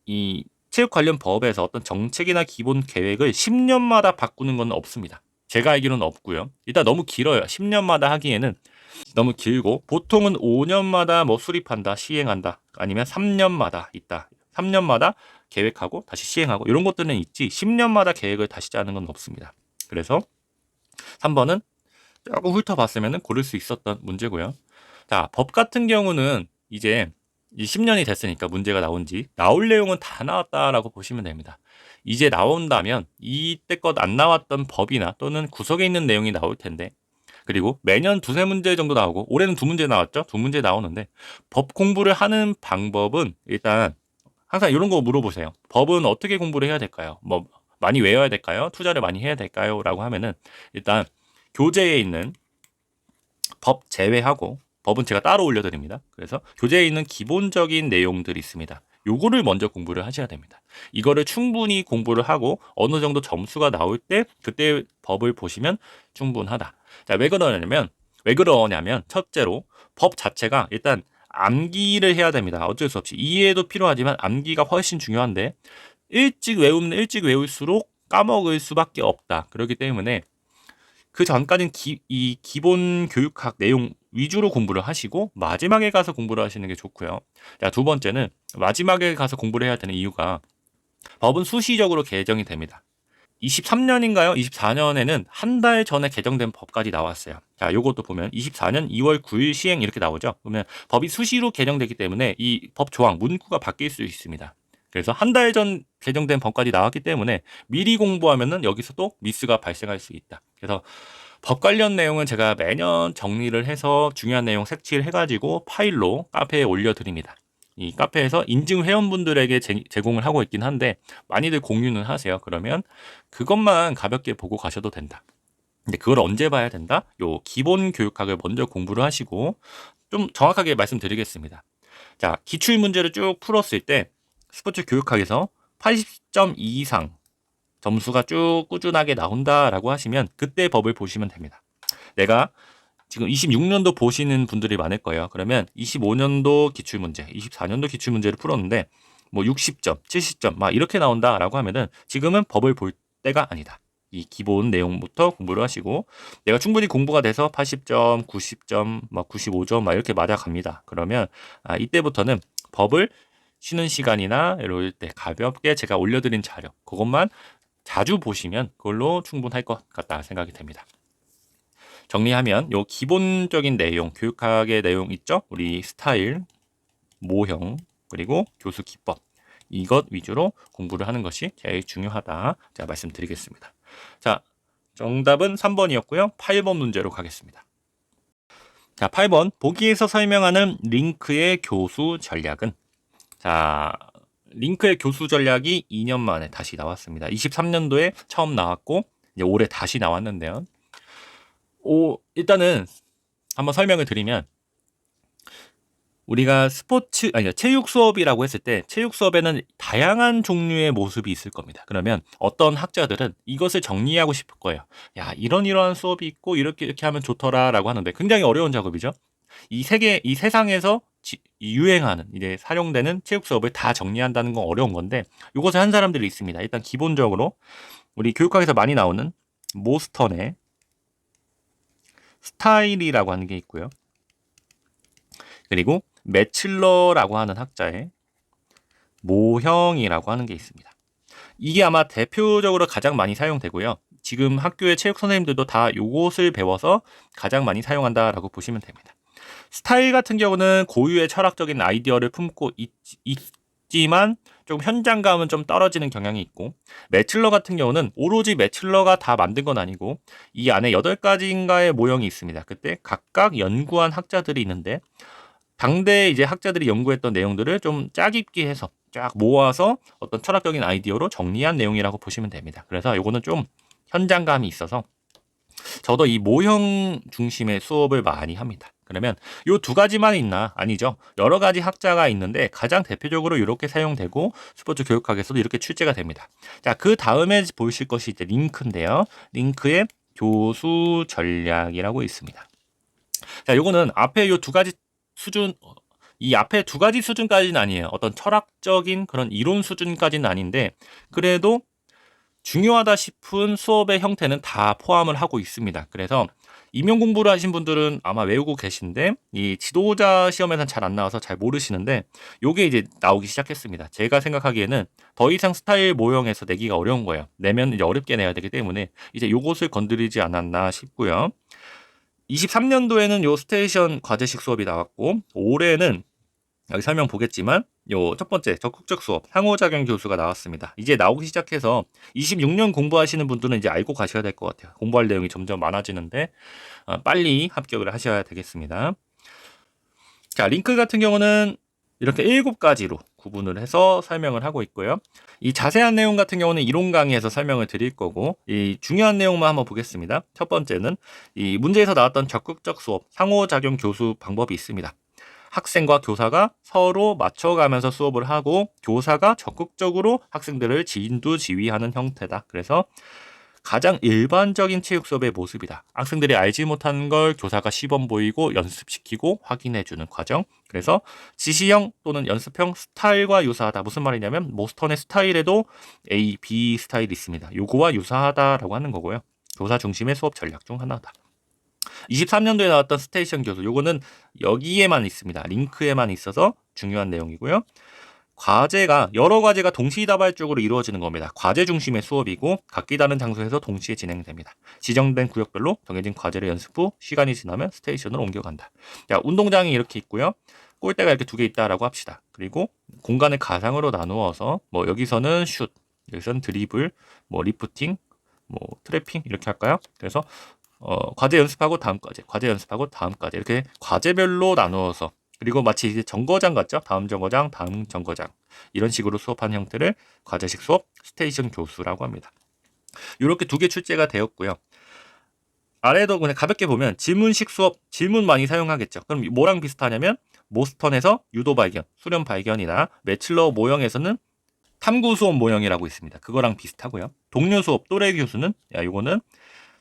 이 체육 관련 법에서 어떤 정책이나 기본 계획을 10년마다 바꾸는 건 없습니다. 제가 알기로는 없고요. 일단 너무 길어요. 10년마다 하기에는 너무 길고 보통은 5년마다 뭐 수립한다, 시행한다, 아니면 3년마다 있다. 3년마다 계획하고 다시 시행하고 이런 것들은 있지 10년마다 계획을 다시 짜는 건 없습니다. 그래서 3번은 조금 훑어봤으면 고를 수 있었던 문제고요. 자, 법 같은 경우는 이제 10년이 됐으니까 문제가 나올 내용은 다 나왔다라고 보시면 됩니다. 이제 나온다면 이때껏 안 나왔던 법이나 또는 구석에 있는 내용이 나올 텐데 그리고 매년 두세 문제 정도 나오고 올해는 두 문제 나왔죠? 두 문제 나오는데 법 공부를 하는 방법은 일단 항상 이런 거 물어보세요. 법은 어떻게 공부를 해야 될까요? 뭐 많이 외워야 될까요? 투자를 많이 해야 될까요? 라고 하면은 일단 교재에 있는 법 제외하고 법은 제가 따로 올려드립니다. 그래서 교재에 있는 기본적인 내용들이 있습니다. 요거를 먼저 공부를 하셔야 됩니다. 이거를 충분히 공부를 하고 어느 정도 점수가 나올 때 그때 법을 보시면 충분하다. 자, 왜 그러냐면 첫째로 법 자체가 일단 암기를 해야 됩니다. 어쩔 수 없이 이해도 필요하지만 암기가 훨씬 중요한데 일찍 외우면 일찍 외울수록 까먹을 수밖에 없다. 그렇기 때문에 그 전까지는 이 기본 교육학 내용 위주로 공부를 하시고 마지막에 가서 공부를 하시는 게 좋고요. 자, 두 번째는 마지막에 가서 공부를 해야 되는 이유가 법은 수시적으로 개정이 됩니다. 23년인가요? 24년에는 한 달 전에 개정된 법까지 나왔어요. 자, 요것도 보면 24년 2월 9일 시행 이렇게 나오죠. 그러면 법이 수시로 개정되기 때문에 이 법 조항 문구가 바뀔 수 있습니다. 그래서 한 달 전 개정된 법까지 나왔기 때문에 미리 공부하면은 여기서도 미스가 발생할 수 있다. 그래서 법 관련 내용은 제가 매년 정리를 해서 중요한 내용 색칠을 해가지고 파일로 카페에 올려드립니다. 이 카페에서 인증 회원분들에게 제공을 하고 있긴 한데 많이들 공유는 하세요. 그러면 그것만 가볍게 보고 가셔도 된다. 근데 그걸 언제 봐야 된다? 요 기본 교육학을 먼저 공부를 하시고 좀 정확하게 말씀드리겠습니다. 자, 기출 문제를 쭉 풀었을 때 스포츠 교육학에서 80점 이상 점수가 쭉 꾸준하게 나온다라고 하시면 그때 법을 보시면 됩니다. 내가 지금 26년도 보시는 분들이 많을 거예요. 그러면 25년도 기출문제, 24년도 기출문제를 풀었는데 뭐 60점, 70점 막 이렇게 나온다라고 하면은 지금은 법을 볼 때가 아니다. 이 기본 내용부터 공부를 하시고 내가 충분히 공부가 돼서 80점, 90점, 막 95점 막 이렇게 맞아갑니다. 그러면 이때부터는 법을 쉬는 시간이나 이럴 때 가볍게 제가 올려드린 자료 그것만 자주 보시면 그걸로 충분할 것 같다 생각이 됩니다. 정리하면 요 기본적인 내용, 교육학의 내용 있죠? 우리 스타일, 모형, 그리고 교수 기법 이것 위주로 공부를 하는 것이 제일 중요하다 제가 말씀드리겠습니다. 자, 정답은 3번이었고요. 8번 문제로 가겠습니다. 자, 8번 보기에서 설명하는 링크의 교수 전략은 자, 링크의 교수 전략이 2년 만에 다시 나왔습니다. 23년도에 처음 나왔고 이제 올해 다시 나왔는데요. 일단은 한번 설명을 드리면 우리가 체육 수업이라고 했을 때 체육 수업에는 다양한 종류의 모습이 있을 겁니다. 그러면 어떤 학자들은 이것을 정리하고 싶을 거예요. 야, 이러한 수업이 있고 이렇게 하면 좋더라라고 하는데 굉장히 어려운 작업이죠. 이 세상에서 유행하는 이제 사용되는 체육 수업을 다 정리한다는 건 어려운 건데 이것을 한 사람들이 있습니다. 일단 기본적으로 우리 교육학에서 많이 나오는 모스턴의 스타일이라고 하는 게 있고요. 그리고 매칠러라고 하는 학자의 모형이라고 하는 게 있습니다. 이게 아마 대표적으로 가장 많이 사용되고요. 지금 학교의 체육 선생님들도 다 요것을 배워서 가장 많이 사용한다라고 보시면 됩니다. 스타일 같은 경우는 고유의 철학적인 아이디어를 품고 있지만 좀 현장감은 좀 떨어지는 경향이 있고, 매칠러 같은 경우는 오로지 매칠러가 다 만든 건 아니고 이 안에 8가지인가의 모형이 있습니다. 그때 각각 연구한 학자들이 있는데 당대 이제 학자들이 연구했던 내용들을 좀 짜깁기 해서 쫙 모아서 어떤 철학적인 아이디어로 정리한 내용이라고 보시면 됩니다. 그래서 요거는 좀 현장감이 있어서 저도 이 모형 중심의 수업을 많이 합니다. 그러면 요 2가지만 있나? 아니죠. 여러 가지 학자가 있는데 가장 대표적으로 이렇게 사용되고 스포츠 교육학에서도 이렇게 출제가 됩니다. 자, 그 다음에 보실 것이 이제 링크인데요. 링크에 교수 전략이라고 있습니다. 자, 요거는 앞에 요 2가지 수준, 이 앞에 2가지 수준까지는 아니에요. 어떤 철학적인 그런 이론 수준까지는 아닌데 그래도 중요하다 싶은 수업의 형태는 다 포함을 하고 있습니다. 그래서 임용 공부를 하신 분들은 아마 외우고 계신데 이 지도자 시험에서는 잘 안 나와서 잘 모르시는데 요게 이제 나오기 시작했습니다. 제가 생각하기에는 더 이상 스타일 모형에서 내기가 어려운 거예요. 내면 이제 어렵게 내야 되기 때문에 이제 요것을 건드리지 않았나 싶고요. 23년도에는 요 스테이션 과제식 수업이 나왔고 올해는 여기 설명 보겠지만 요 첫 번째 적극적 수업 상호작용 교수가 나왔습니다. 이제 나오기 시작해서 26년 공부하시는 분들은 이제 알고 가셔야 될 것 같아요. 공부할 내용이 점점 많아지는데 빨리 합격을 하셔야 되겠습니다. 자, 링크 같은 경우는 이렇게 7가지로 구분을 해서 설명을 하고 있고요. 이 자세한 내용 같은 경우는 이론 강의에서 설명을 드릴 거고 이 중요한 내용만 한번 보겠습니다. 첫 번째는 이 문제에서 나왔던 적극적 수업 상호작용 교수 방법이 있습니다. 학생과 교사가 서로 맞춰가면서 수업을 하고 교사가 적극적으로 학생들을 진두지휘하는 형태다. 그래서 가장 일반적인 체육 수업의 모습이다. 학생들이 알지 못하는 걸 교사가 시범 보이고 연습시키고 확인해주는 과정. 그래서 지시형 또는 연습형 스타일과 유사하다. 무슨 말이냐면 모스턴의 스타일에도 A, B 스타일이 있습니다. 요거와 유사하다라고 하는 거고요. 교사 중심의 수업 전략 중 하나다. 23년도에 나왔던 스테이션 교수, 요거는 여기에만 있습니다. 링크에만 있어서 중요한 내용이고요. 과제가 여러 과제가 동시다발적으로 이루어지는 겁니다. 과제 중심의 수업이고 각기 다른 장소에서 동시에 진행됩니다. 지정된 구역별로 정해진 과제를 연습 후 시간이 지나면 스테이션으로 옮겨간다. 자, 운동장이 이렇게 있고요. 골대가 이렇게 2개 있다라고 합시다. 그리고 공간을 가상으로 나누어서 뭐 여기서는 슛, 여기서는 드리블, 뭐 리프팅, 뭐 트래핑 이렇게 할까요? 그래서 과제 연습하고 다음 과제, 과제 연습하고 다음 과제 이렇게 과제별로 나누어서 그리고 마치 이제 정거장 같죠? 다음 정거장, 다음 정거장 이런 식으로 수업하는 형태를 과제식 수업 스테이션 교수라고 합니다. 이렇게 2개 출제가 되었고요. 아래도 그냥 가볍게 보면 질문식 수업, 질문 많이 사용하겠죠. 그럼 뭐랑 비슷하냐면 모스턴에서 유도 발견, 수련 발견이나 매칠러 모형에서는 탐구 수업 모형이라고 있습니다. 그거랑 비슷하고요. 동료 수업 또래 교수는 이거는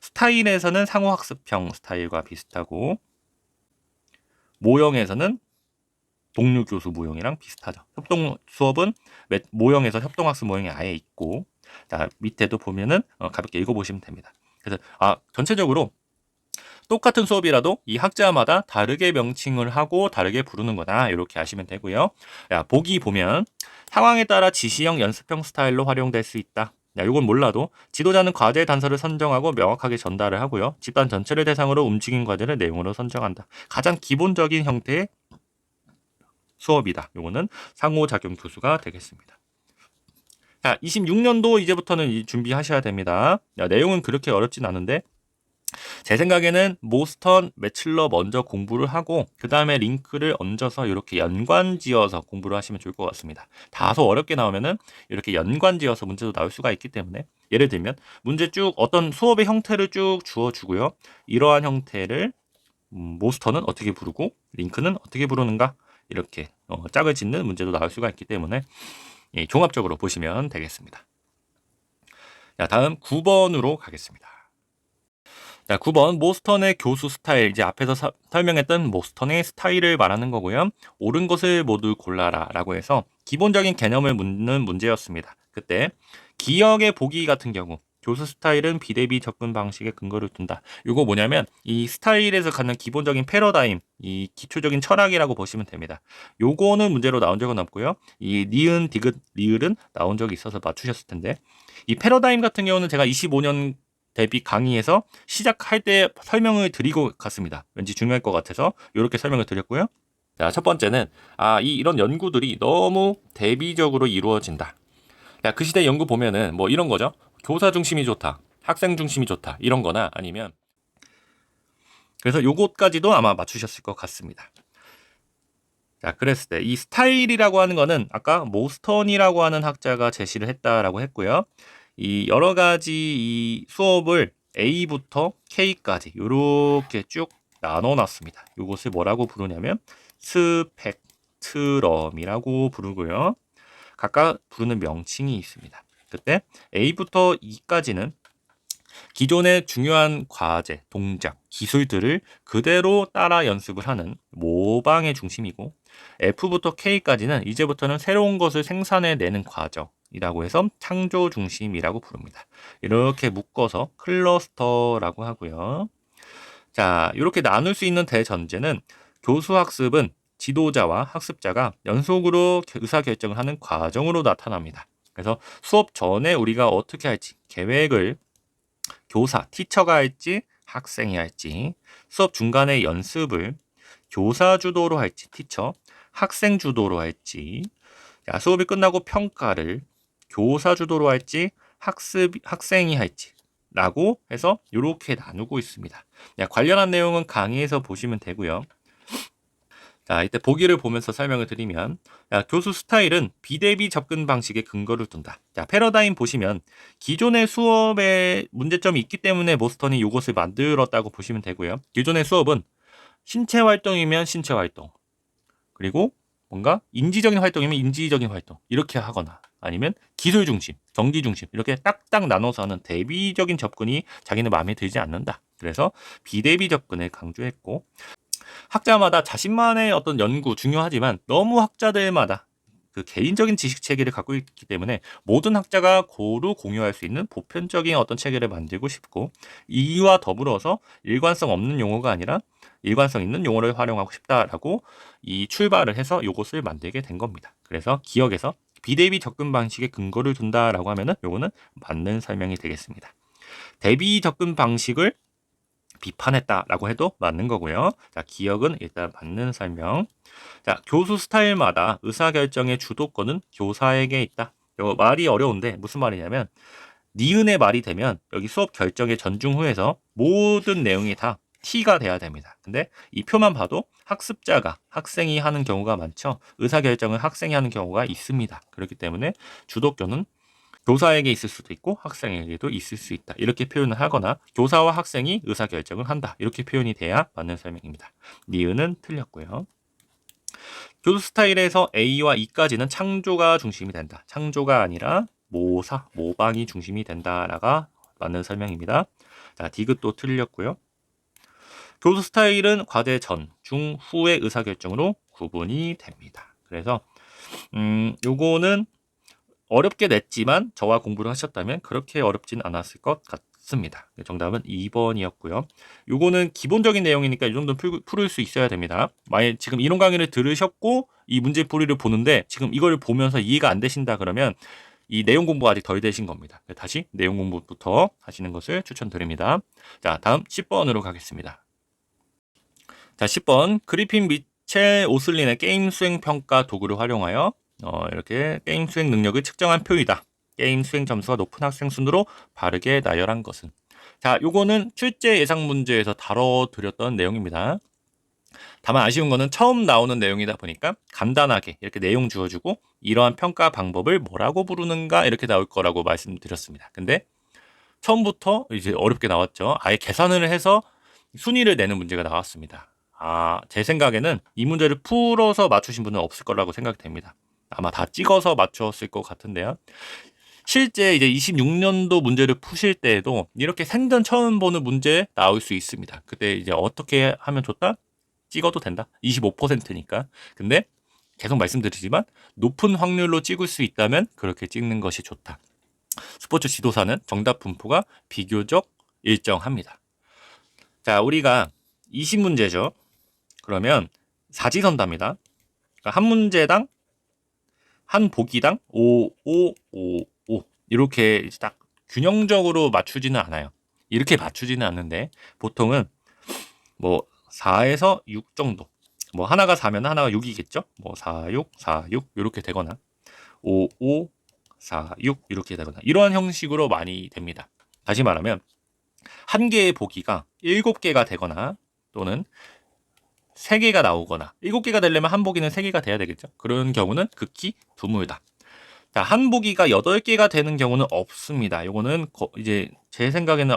스타일에서는 상호학습형 스타일과 비슷하고 모형에서는 동료 교수 모형이랑 비슷하죠. 협동 수업은 모형에서 협동학습 모형이 아예 있고 자, 밑에도 보면은 가볍게 읽어보시면 됩니다. 그래서 전체적으로 똑같은 수업이라도 이 학자마다 다르게 명칭을 하고 다르게 부르는 거다 이렇게 아시면 되고요. 야, 보기 보면 상황에 따라 지시형 연습형 스타일로 활용될 수 있다. 야, 이건 몰라도 지도자는 과제 단서를 선정하고 명확하게 전달을 하고요. 집단 전체를 대상으로 움직인 과제를 내용으로 선정한다. 가장 기본적인 형태의 수업이다. 이거는 상호작용 교수가 되겠습니다. 자, 26년도 이제부터는 준비하셔야 됩니다. 야, 내용은 그렇게 어렵진 않은데 제 생각에는 모스턴, 매칠러 먼저 공부를 하고 그 다음에 링크를 얹어서 이렇게 연관지어서 공부를 하시면 좋을 것 같습니다. 다소 어렵게 나오면은 이렇게 연관지어서 문제도 나올 수가 있기 때문에 예를 들면 문제 쭉 어떤 수업의 형태를 쭉 주어주고요. 이러한 형태를 모스턴은 어떻게 부르고 링크는 어떻게 부르는가 이렇게 짝을 짓는 문제도 나올 수가 있기 때문에 종합적으로 보시면 되겠습니다. 자, 다음 9번으로 가겠습니다. 자, 9번 모스턴의 교수 스타일. 이제 앞에서 설명했던 모스턴의 스타일을 말하는 거고요. 옳은 것을 모두 골라라 라고 해서 기본적인 개념을 묻는 문제였습니다. 그때 기억의 보기 같은 경우 교수 스타일은 비대비 접근 방식에 근거를 둔다. 이거 뭐냐면 이 스타일에서 갖는 기본적인 패러다임, 이 기초적인 철학이라고 보시면 됩니다. 요거는 문제로 나온 적은 없고요. 이 니은, 디귿, 리을은 나온 적이 있어서 맞추셨을 텐데 이 패러다임 같은 경우는 제가 25년 대비 강의에서 시작할 때 설명을 드리고 갔습니다. 왠지 중요할 것 같아서 이렇게 설명을 드렸고요. 자, 첫 번째는 이런 연구들이 너무 대비적으로 이루어진다. 야, 그 시대 연구 보면은 뭐 이런 거죠. 교사 중심이 좋다. 학생 중심이 좋다. 이런 거나 아니면 그래서 요것까지도 아마 맞추셨을 것 같습니다. 자, 그랬을 때 이 스타일이라고 하는 거는 아까 모스턴이라고 하는 학자가 제시를 했다라고 했고요. 이 여러 가지 이 수업을 A부터 K까지 이렇게 쭉 나눠 놨습니다. 이것을 뭐라고 부르냐면 스펙트럼이라고 부르고요. 각각 부르는 명칭이 있습니다. 그때 A부터 E까지는 기존의 중요한 과제, 동작, 기술들을 그대로 따라 연습을 하는 모방의 중심이고 F부터 K까지는 이제부터는 새로운 것을 생산해내는 과정이라고 해서 창조 중심이라고 부릅니다. 이렇게 묶어서 클러스터라고 하고요. 자, 이렇게 나눌 수 있는 대전제는 교수학습은 지도자와 학습자가 연속으로 의사결정을 하는 과정으로 나타납니다. 그래서 수업 전에 우리가 어떻게 할지 계획을 교사, 티처가 할지 학생이 할지, 수업 중간에 연습을 교사 주도로 할지 티처, 학생 주도로 할지, 자, 수업이 끝나고 평가를 교사 주도로 할지 학생이 할지 라고 해서 이렇게 나누고 있습니다. 야, 관련한 내용은 강의에서 보시면 되고요. 자, 이때 보기를 보면서 설명을 드리면 교수 스타일은 비대비 접근 방식에 근거를 둔다. 자, 패러다임 보시면 기존의 수업에 문제점이 있기 때문에 모스턴이 이것을 만들었다고 보시면 되고요. 기존의 수업은 신체 활동이면 신체 활동, 그리고 뭔가 인지적인 활동이면 인지적인 활동 이렇게 하거나 아니면 기술 중심, 경기 중심 이렇게 딱딱 나눠서 하는 대비적인 접근이 자기는 마음에 들지 않는다. 그래서 비대비 접근을 강조했고 학자마다 자신만의 어떤 연구 중요하지만 너무 학자들마다 그 개인적인 지식 체계를 갖고 있기 때문에 모든 학자가 고루 공유할 수 있는 보편적인 어떤 체계를 만들고 싶고 이와 더불어서 일관성 없는 용어가 아니라 일관성 있는 용어를 활용하고 싶다라고 이 출발을 해서 이것을 만들게 된 겁니다. 그래서 기억에서 비대비 접근 방식에 근거를 둔다라고 하면은 요거는 맞는 설명이 되겠습니다. 대비 접근 방식을 비판했다라고 해도 맞는 거고요. 자, 기억은 일단 맞는 설명. 자, 교수 스타일마다 의사결정의 주도권은 교사에게 있다. 이거 말이 어려운데 무슨 말이냐면 니은의 말이 되면 여기 수업 결정의 전중후에서 모든 내용이 다 T가 돼야 됩니다. 근데 이 표만 봐도 학습자가 학생이 하는 경우가 많죠. 의사결정은 학생이 하는 경우가 있습니다. 그렇기 때문에 주도권은 교사에게 있을 수도 있고 학생에게도 있을 수 있다. 이렇게 표현을 하거나 교사와 학생이 의사결정을 한다. 이렇게 표현이 돼야 맞는 설명입니다. 니은은 틀렸고요. 교수 스타일에서 A와 E까지는 창조가 중심이 된다. 창조가 아니라 모방이 중심이 된다라가 맞는 설명입니다. 자, 디귿도 틀렸고요. 교수 스타일은 과제 전, 중, 후의 의사결정으로 구분이 됩니다. 그래서 요거는 어렵게 냈지만 저와 공부를 하셨다면 그렇게 어렵진 않았을 것 같습니다. 정답은 2번이었고요. 요거는 기본적인 내용이니까 이 정도는 풀을 수 있어야 됩니다. 만약 지금 이론 강의를 들으셨고 이 문제풀이를 보는데 지금 이걸 보면서 이해가 안 되신다 그러면 이 내용 공부가 아직 덜 되신 겁니다. 다시 내용 공부부터 하시는 것을 추천드립니다. 자, 다음 10번으로 가겠습니다. 자, 10번 그리핀 미첼 오슬린의 게임 수행 평가 도구를 활용하여 이렇게 게임 수행 능력을 측정한 표이다. 게임 수행 점수가 높은 학생 순으로 바르게 나열한 것은. 자, 요거는 출제 예상 문제에서 다뤄드렸던 내용입니다. 다만 아쉬운 거는 처음 나오는 내용이다 보니까 간단하게 이렇게 내용 주어주고 이러한 평가 방법을 뭐라고 부르는가 이렇게 나올 거라고 말씀드렸습니다. 근데 처음부터 이제 어렵게 나왔죠. 아예 계산을 해서 순위를 내는 문제가 나왔습니다. 제 생각에는 이 문제를 풀어서 맞추신 분은 없을 거라고 생각이 됩니다. 아마 다 찍어서 맞췄을 것 같은데요. 실제 이제 26년도 문제를 푸실 때에도 이렇게 생전 처음 보는 문제 나올 수 있습니다. 그때 이제 어떻게 하면 좋다? 찍어도 된다. 25%니까. 근데 계속 말씀드리지만 높은 확률로 찍을 수 있다면 그렇게 찍는 것이 좋다. 스포츠 지도사는 정답 분포가 비교적 일정합니다. 자, 우리가 20문제죠. 그러면 사지선답니다. 그러니까 한 문제당 한 보기당 5, 5, 5, 5 이렇게 딱 균형적으로 맞추지는 않아요. 이렇게 맞추지는 않는데 보통은 뭐 4에서 6 정도. 뭐 하나가 4면 하나가 6이겠죠? 뭐 4, 6, 4, 6 이렇게 되거나 5, 5, 4, 6 이렇게 되거나 이러한 형식으로 많이 됩니다. 다시 말하면 한 개의 보기가 7개가 되거나 또는 3개가 나오거나 7개가 되려면 한 보기는 3개가 돼야 되겠죠. 그런 경우는 극히 드물다. 자, 한 보기가 8개가 되는 경우는 없습니다. 요거는 이제 제 생각에는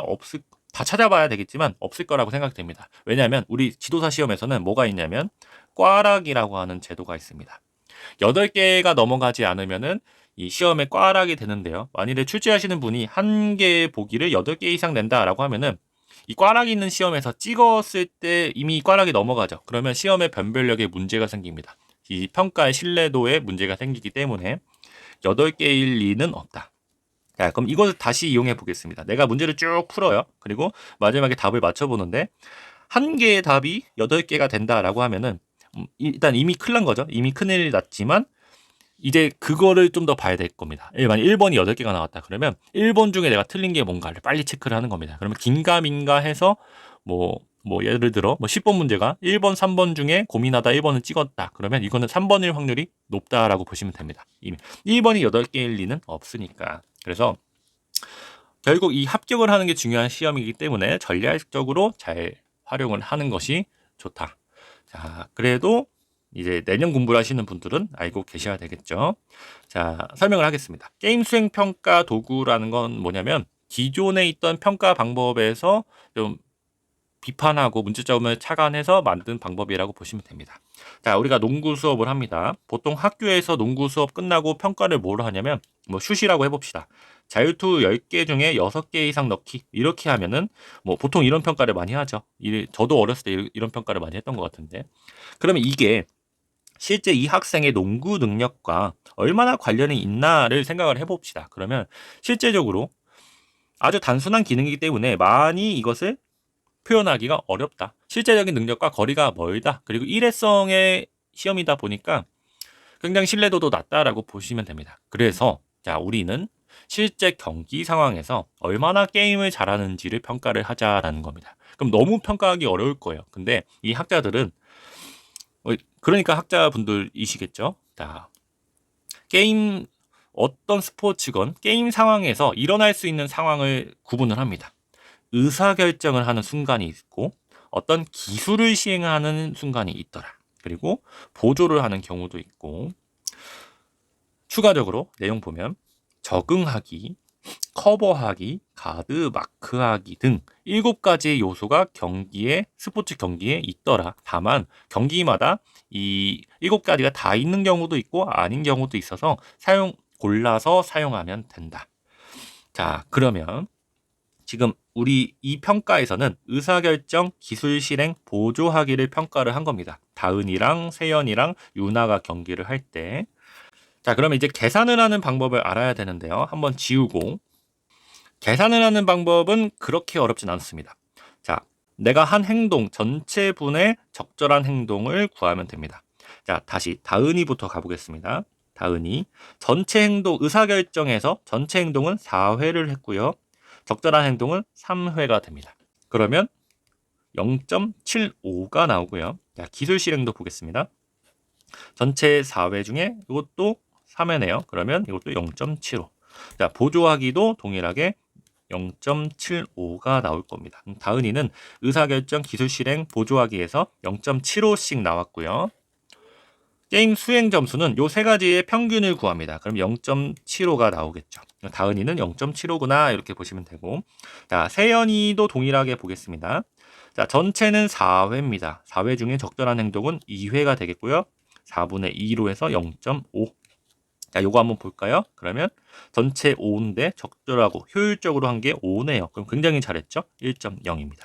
다 찾아봐야 되겠지만 없을 거라고 생각됩니다. 왜냐하면 우리 지도사 시험에서는 뭐가 있냐면 꽈락이라고 하는 제도가 있습니다. 8개가 넘어가지 않으면은 이 시험에 꽈락이 되는데요. 만일에 출제하시는 분이 한 개의 보기를 8개 이상 낸다라고 하면은 이 꽈락이 있는 시험에서 찍었을 때 이미 꽈락이 넘어가죠. 그러면 시험의 변별력에 문제가 생깁니다. 이 평가의 신뢰도에 문제가 생기기 때문에 8개일 리는 없다. 자, 그럼 이것을 다시 이용해 보겠습니다. 내가 문제를 쭉 풀어요. 그리고 마지막에 답을 맞춰보는데 한 개의 답이 8개가 된다라고 하면은 일단 이미 큰일 난 거죠. 이미 큰일이 났지만 이제 그거를 좀 더 봐야 될 겁니다. 만약 1번이 8개가 나왔다 그러면 1번 중에 내가 틀린 게 뭔가를 빨리 체크를 하는 겁니다. 그러면 긴가민가 해서 뭐 예를 들어 뭐 10번 문제가 1번, 3번 중에 고민하다 1번을 찍었다. 그러면 이거는 3번일 확률이 높다라고 보시면 됩니다. 이미 1번이 8개일 리는 없으니까. 그래서 결국 이 합격을 하는 게 중요한 시험이기 때문에 전략적으로 잘 활용을 하는 것이 좋다. 자, 그래도 이제 내년 공부를 하시는 분들은 알고 계셔야 되겠죠. 자, 설명을 하겠습니다. 게임 수행 평가 도구라는 건 뭐냐면 기존에 있던 평가 방법에서 좀 비판하고 문제점을 착안해서 만든 방법이라고 보시면 됩니다. 자, 우리가 농구 수업을 합니다. 보통 학교에서 농구 수업 끝나고 평가를 뭐로 하냐면 뭐 슛이라고 해봅시다. 자유투 10개 중에 6개 이상 넣기 이렇게 하면은 뭐 보통 이런 평가를 많이 하죠. 저도 어렸을 때 이런 평가를 많이 했던 것 같은데 그러면 이게 실제 이 학생의 농구 능력과 얼마나 관련이 있나를 생각을 해봅시다. 그러면 실제적으로 아주 단순한 기능이기 때문에 많이 이것을 표현하기가 어렵다. 실제적인 능력과 거리가 멀다. 그리고 일회성의 시험이다 보니까 굉장히 신뢰도도 낮다라고 보시면 됩니다. 그래서 자, 우리는 실제 경기 상황에서 얼마나 게임을 잘하는지를 평가를 하자라는 겁니다. 그럼 너무 평가하기 어려울 거예요. 근데 이 학자들은 그러니까 학자분들이시겠죠. 자, 게임 어떤 스포츠건 게임 상황에서 일어날 수 있는 상황을 구분을 합니다. 의사결정을 하는 순간이 있고 어떤 기술을 시행하는 순간이 있더라. 그리고 보조를 하는 경우도 있고 추가적으로 내용 보면 적응하기, 커버하기, 가드 마크하기 등 7가지의 요소가 스포츠 경기에 있더라. 다만 경기마다 이 7가지가 다 있는 경우도 있고 아닌 경우도 있어서 골라서 사용하면 된다. 자, 그러면 지금 우리 이 평가에서는 의사결정, 기술 실행, 보조하기를 평가를 한 겁니다. 다은이랑 세연이랑 유나가 경기를 할 때. 자, 그러면 이제 계산을 하는 방법을 알아야 되는데요. 한번 지우고. 계산을 하는 방법은 그렇게 어렵진 않습니다. 자, 내가 한 행동 전체분의 적절한 행동을 구하면 됩니다. 자, 다시 다은이부터 가보겠습니다. 다은이. 전체 행동, 의사결정에서 전체 행동은 4회를 했고요. 적절한 행동은 3회가 됩니다. 그러면 0.75가 나오고요. 자, 기술 실행도 보겠습니다. 전체 4회 중에 이것도 3회네요. 그러면 이것도 0.75. 자, 보조하기도 동일하게 0.75가 나올 겁니다. 다은이는 의사결정, 기술 실행, 보조하기에서 0.75씩 나왔고요. 게임 수행 점수는 요 세 가지의 평균을 구합니다. 그럼 0.75가 나오겠죠. 다은이는 0.75구나 이렇게 보시면 되고, 자, 세연이도 동일하게 보겠습니다. 자, 전체는 4회입니다. 4회 중에 적절한 행동은 2회가 되겠고요. 4분의 2로 해서 0.5. 자, 요거 한번 볼까요? 그러면 전체 5인데 적절하고 효율적으로 한 게 5네요. 그럼 굉장히 잘했죠? 1.0입니다.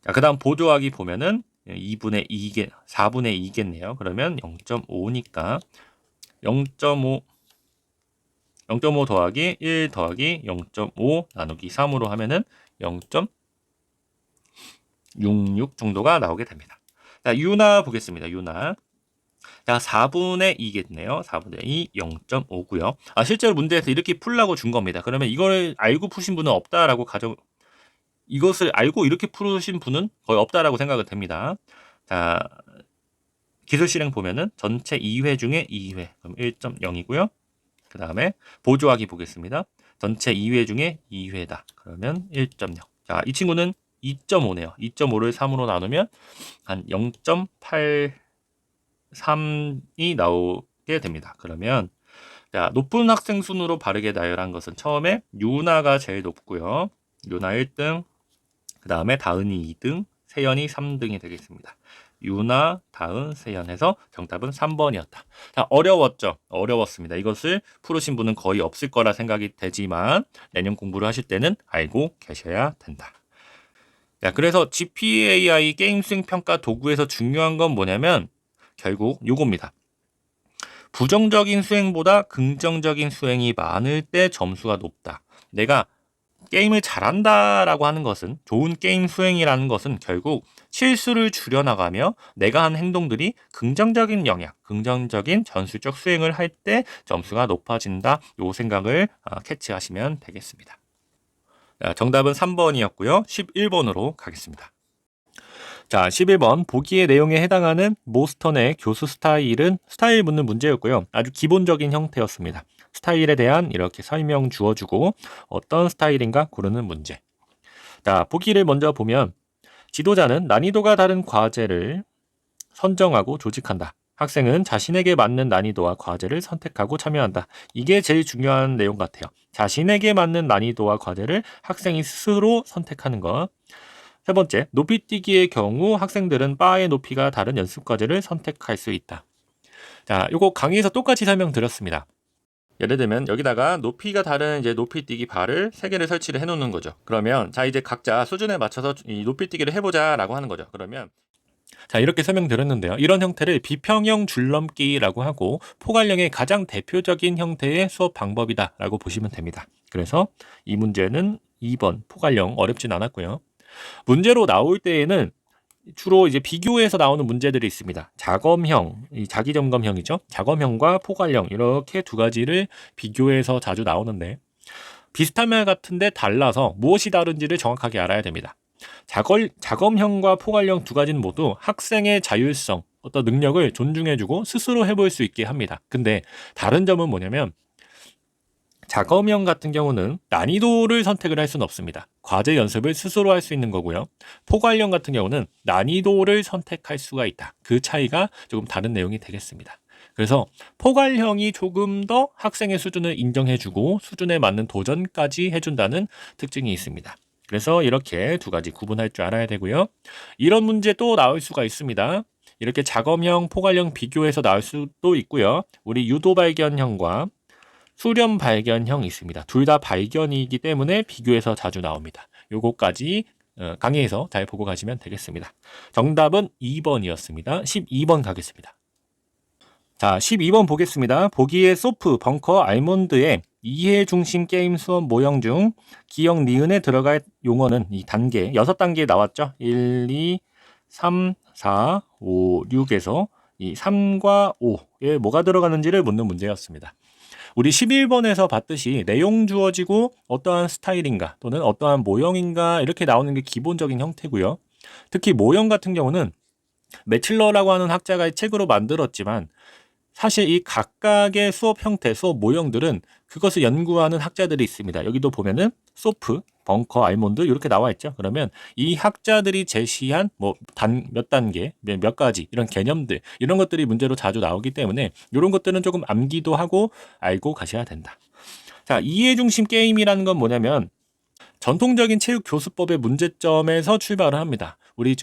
자, 그 다음 보조하기 보면은 2분의 2개, 4분의 2겠네요. 그러면 0.5니까 0.5 더하기 1 더하기 0.5 나누기 3으로 하면은 0.66 정도가 나오게 됩니다. 자, 유나 보겠습니다. 유나. 자, 4분의 2겠네요. 4분의 2, 0.5고요. 실제로 문제에서 이렇게 풀라고 준 겁니다. 그러면 이걸 알고 푸신 분은 없다라고 이것을 알고 이렇게 푸신 분은 거의 없다라고 생각이 됩니다. 자, 기술 실행 보면은 전체 2회 중에 2회, 그럼 1.0이고요. 그 다음에 보조하기 보겠습니다. 전체 2회 중에 2회다. 그러면 1.0. 자, 이 친구는 2.5네요. 2.5를 3으로 나누면 한 0.83이 나오게 됩니다. 그러면 자, 높은 학생 순으로 바르게 나열한 것은 처음에 유나가 제일 높고요. 유나 1등, 그 다음에 다은이 2등, 세연이 3등이 되겠습니다. 유나, 다은, 세연 해서 정답은 3번이었다. 자, 어려웠죠? 어려웠습니다. 이것을 풀으신 분은 거의 없을 거라 생각이 되지만 내년 공부를 하실 때는 알고 계셔야 된다. 자, 그래서 GPAI 게임 수행 평가 도구에서 중요한 건 뭐냐면 결국 요겁니다. 부정적인 수행보다 긍정적인 수행이 많을 때 점수가 높다. 내가 게임을 잘한다라고 하는 것은, 좋은 게임 수행이라는 것은 결국 실수를 줄여나가며 내가 한 행동들이 긍정적인 영향, 긍정적인 전술적 수행을 할 때 점수가 높아진다. 요 생각을 캐치하시면 되겠습니다. 정답은 3번이었고요. 11번으로 가겠습니다. 자, 11번 보기의 내용에 해당하는 모스턴의 교수 스타일은 스타일 묻는 문제였고요. 아주 기본적인 형태였습니다. 스타일에 대한 이렇게 설명 주어주고 어떤 스타일인가 고르는 문제. 자, 보기를 먼저 보면 지도자는 난이도가 다른 과제를 선정하고 조직한다. 학생은 자신에게 맞는 난이도와 과제를 선택하고 참여한다. 이게 제일 중요한 내용 같아요. 자신에게 맞는 난이도와 과제를 학생이 스스로 선택하는 것. 세 번째, 높이뛰기의 경우 학생들은 바의 높이가 다른 연습 과제를 선택할 수 있다. 자, 요거 강의에서 똑같이 설명드렸습니다. 예를 들면 여기다가 높이가 다른 이제 높이뛰기 바를 3개를 설치를 해 놓는 거죠. 그러면 자, 이제 각자 수준에 맞춰서 이 높이뛰기를 해보자라고 하는 거죠. 그러면 자, 이렇게 설명드렸는데요. 이런 형태를 비평형 줄넘기라고 하고 포괄형의 가장 대표적인 형태의 수업 방법이다라고 보시면 됩니다. 그래서 이 문제는 2번 포괄형 어렵진 않았고요. 문제로 나올 때에는 주로 이제 비교해서 나오는 문제들이 있습니다. 작업형, 이 자기점검형이죠. 작업형과 포괄형 이렇게 두 가지를 비교해서 자주 나오는데 비슷한 말 같은데 달라서 무엇이 다른지를 정확하게 알아야 됩니다. 작업형과 포괄형 두 가지는 모두 학생의 자율성, 어떤 능력을 존중해주고 스스로 해볼 수 있게 합니다. 근데 다른 점은 뭐냐면 작업형 같은 경우는 난이도를 선택을 할 수는 없습니다. 과제 연습을 스스로 할 수 있는 거고요. 포괄형 같은 경우는 난이도를 선택할 수가 있다. 그 차이가 조금 다른 내용이 되겠습니다. 그래서 포괄형이 조금 더 학생의 수준을 인정해주고 수준에 맞는 도전까지 해준다는 특징이 있습니다. 그래서 이렇게 두 가지 구분할 줄 알아야 되고요. 이런 문제 또 나올 수가 있습니다. 이렇게 작업형, 포괄형 비교해서 나올 수도 있고요. 우리 유도 발견형과 수렴 발견형 있습니다. 둘 다 발견이기 때문에 비교해서 자주 나옵니다. 요거까지 강의에서 잘 보고 가시면 되겠습니다. 정답은 2번이었습니다. 12번 가겠습니다. 자, 12번 보겠습니다. 보기에 소프, 벙커, 알몬드의 이해 중심 게임 수업 모형 중 기역, 니은에 들어갈 용어는 이 단계, 6단계에 나왔죠. 1, 2, 3, 4, 5, 6에서 이 3과 5에 뭐가 들어가는지를 묻는 문제였습니다. 우리 11번에서 봤듯이 내용 주어지고 어떠한 스타일인가 또는 어떠한 모형인가 이렇게 나오는 게 기본적인 형태고요. 특히 모형 같은 경우는 매틀러라고 하는 학자가 책으로 만들었지만 사실 이 각각의 수업 형태, 수업 모형들은 그것을 연구하는 학자들이 있습니다. 여기도 보면은 소프, 벙커, 알몬드 이렇게 나와 있죠. 그러면 이 학자들이 제시한 몇 단계, 몇 가지 이런 개념들 이런 것들이 문제로 자주 나오기 때문에 이런 것들은 조금 암기도 하고 알고 가셔야 된다. 자, 이해 중심 게임이라는 건 뭐냐면 전통적인 체육 교수법의 문제점에서 출발을 합니다. 우리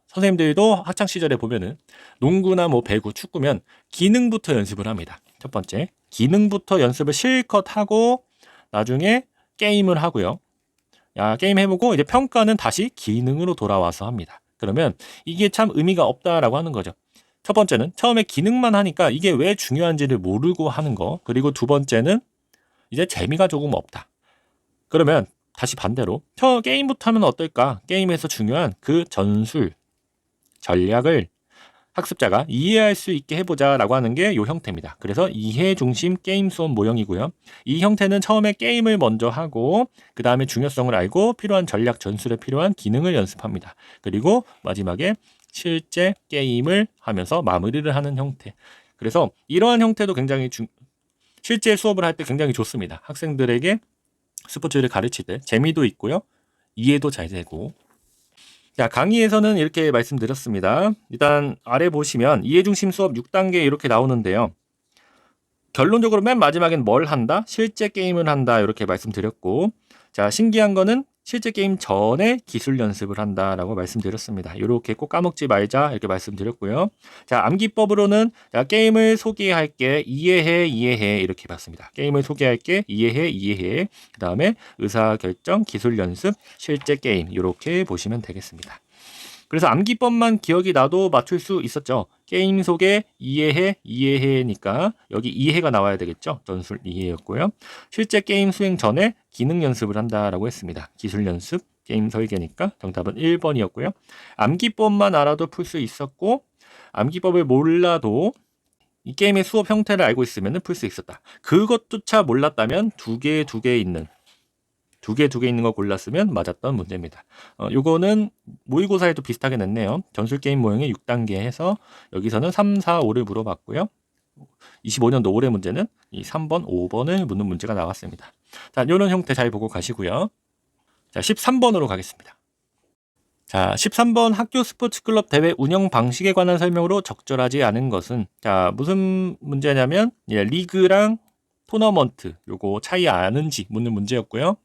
선생님들도 학창 시절에 보면은 농구나 배구, 축구면 기능부터 연습을 합니다. 첫 번째, 기능부터 연습을 실컷 하고 나중에 게임을 하고요. 게임 해보고 이제 평가는 다시 기능으로 돌아와서 합니다. 그러면 이게 참 의미가 없다라고 하는 거죠. 첫 번째는 처음에 기능만 하니까 이게 왜 중요한지를 모르고 하는 거. 그리고 두 번째는 이제 재미가 조금 없다. 그러면 다시 반대로 게임부터 하면 어떨까? 게임에서 중요한 그 전술, 전략을 학습자가 이해할 수 있게 해보자라고 하는 게 이 형태입니다. 그래서 이해 중심 게임 수업 모형이고요. 이 형태는 처음에 게임을 먼저 하고 그 다음에 중요성을 알고 필요한 전략 전술에 필요한 기능을 연습합니다. 그리고 마지막에 실제 게임을 하면서 마무리를 하는 형태. 그래서 이러한 형태도 굉장히 실제 수업을 할 때 굉장히 좋습니다. 학생들에게 스포츠를 가르칠 때 재미도 있고요. 이해도 잘 되고. 자, 강의에서는 이렇게 말씀드렸습니다. 일단 아래 보시면 이해중심 수업 6단계 이렇게 나오는데요. 결론적으로 맨 마지막엔 뭘 한다? 실제 게임을 한다. 이렇게 말씀드렸고, 자, 신기한 거는 실제 게임 전에 기술 연습을 한다라고 말씀드렸습니다. 이렇게 꼭 까먹지 말자 이렇게 말씀드렸고요. 자, 암기법으로는 자, 게임을 소개할게, 이해해 이렇게 봤습니다. 게임을 소개할게, 이해해. 그 다음에 의사결정, 기술 연습, 실제 게임 이렇게 보시면 되겠습니다. 그래서 암기법만 기억이 나도 맞출 수 있었죠. 게임 소개, 이해해니까 여기 이해가 나와야 되겠죠. 전술 이해였고요. 실제 게임 수행 전에 기능 연습을 한다라고 했습니다. 기술 연습, 게임 설계니까 정답은 1번이었고요. 암기법만 알아도 풀 수 있었고 암기법을 몰라도 이 게임의 수업 형태를 알고 있으면 풀 수 있었다. 그것조차 몰랐다면 두 개 있는 거 골랐으면 맞았던 문제입니다. 요거는 모의고사에도 비슷하게 냈네요. 전술게임 모형의 6단계 해서 여기서는 3, 4, 5를 물어봤고요. 25년도 올해 문제는 이 3번, 5번을 묻는 문제가 나왔습니다. 자, 이런 형태 잘 보고 가시고요. 자, 13번으로 가겠습니다. 자, 13번 학교 스포츠 클럽 대회 운영 방식에 관한 설명으로 적절하지 않은 것은 자, 무슨 문제냐면 리그랑 토너먼트 요거 차이 아는지 묻는 문제였고요.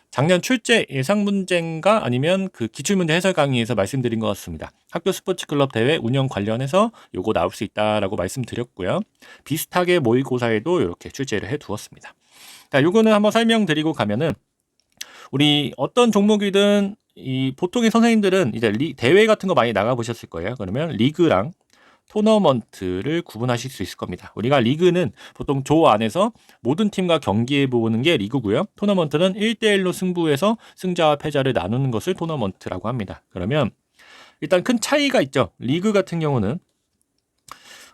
작년 출제 예상 문제인가 아니면 그 기출문제 해설 강의에서 말씀드린 것 같습니다. 학교 스포츠클럽 대회 운영 관련해서 요거 나올 수 있다라고 말씀드렸고요. 비슷하게 모의고사에도 이렇게 출제를 해 두었습니다. 자, 요거는 한번 설명드리고 가면은 우리 어떤 종목이든 이 보통의 선생님들은 이제 대회 같은 거 많이 나가 보셨을 거예요. 그러면 리그랑 토너먼트를 구분하실 수 있을 겁니다. 우리가 리그는 보통 조 안에서 모든 팀과 경기해 보는 게 리그고요. 토너먼트는 1대1로 승부해서 승자와 패자를 나누는 것을 토너먼트라고 합니다. 그러면 일단 큰 차이가 있죠. 리그 같은 경우는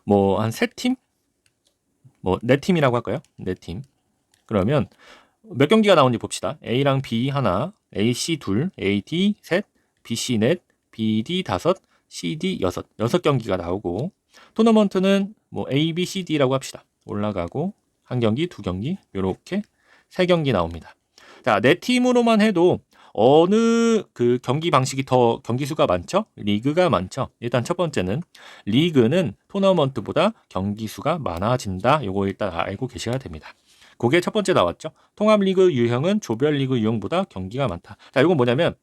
뭐 한 3팀? 뭐 4팀이라고 할까요? 4팀. 그러면 몇 경기가 나오는지 봅시다. A랑 B 하나, AC 둘, AD 셋, BC 넷, BD 다섯, CD 6경기가 나오고 토너먼트는 뭐 A, B, C, D라고 합시다. 올라가고 한 경기, 두 경기 이렇게 3경기 나옵니다. 자, 4팀으로만 해도 어느 그 경기 방식이 더 경기 수가 많죠? 리그가 많죠. 일단 첫 번째는 리그는 토너먼트보다 경기 수가 많아진다. 요거 일단 알고 계셔야 됩니다. 그게 첫 번째 나왔죠. 통합리그 유형은 조별리그 유형보다 경기가 많다. 자, 이건 뭐냐면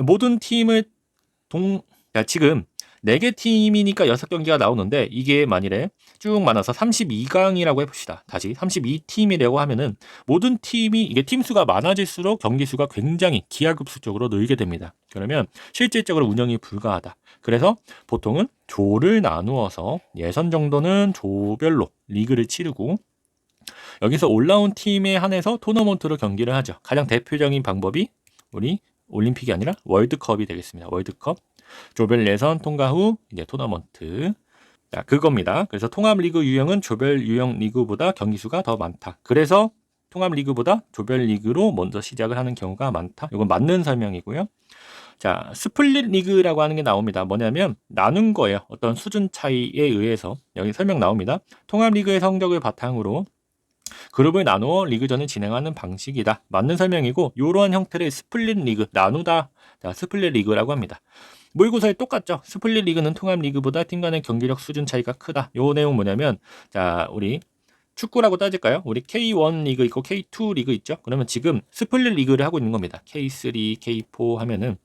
모든 팀을 지금 4개 팀이니까 6경기가 나오는데 이게 만일에 쭉 많아서 32강이라고 해봅시다. 다시 32팀이라고 하면은 모든 팀이 이게 팀 수가 많아질수록 경기 수가 굉장히 기하급수적으로 늘게 됩니다. 그러면 실질적으로 운영이 불가하다. 그래서 보통은 조를 나누어서 예선 정도는 조별로 리그를 치르고 여기서 올라온 팀에 한해서 토너먼트로 경기를 하죠. 가장 대표적인 방법이 우리 올림픽이 아니라 월드컵이 되겠습니다. 월드컵. 조별 예선 통과 후 이제 토너먼트. 자, 그겁니다. 그래서 통합 리그 유형은 조별 유형 리그보다 경기 수가 더 많다. 그래서 통합 리그보다 조별 리그로 먼저 시작을 하는 경우가 많다. 이건 맞는 설명이고요. 자, 스플릿 리그라고 하는 게 나옵니다. 뭐냐면 나눈 거예요. 어떤 수준 차이에 의해서 여기 설명 나옵니다. 통합 리그의 성적을 바탕으로 그룹을 나누어 리그전을 진행하는 방식이다. 맞는 설명이고 이러한 형태를 스플릿 리그, 나누다. 자, 스플릿 리그라고 합니다. 모의고사에 똑같죠. 스플릿 리그는 통합 리그보다 팀 간의 경기력 수준 차이가 크다. 요 내용 뭐냐면 자, 우리 축구라고 따질까요? 우리 K1 리그 있고 K2 리그 있죠. 그러면 지금 스플릿 리그를 하고 있는 겁니다. K3, K4 하면은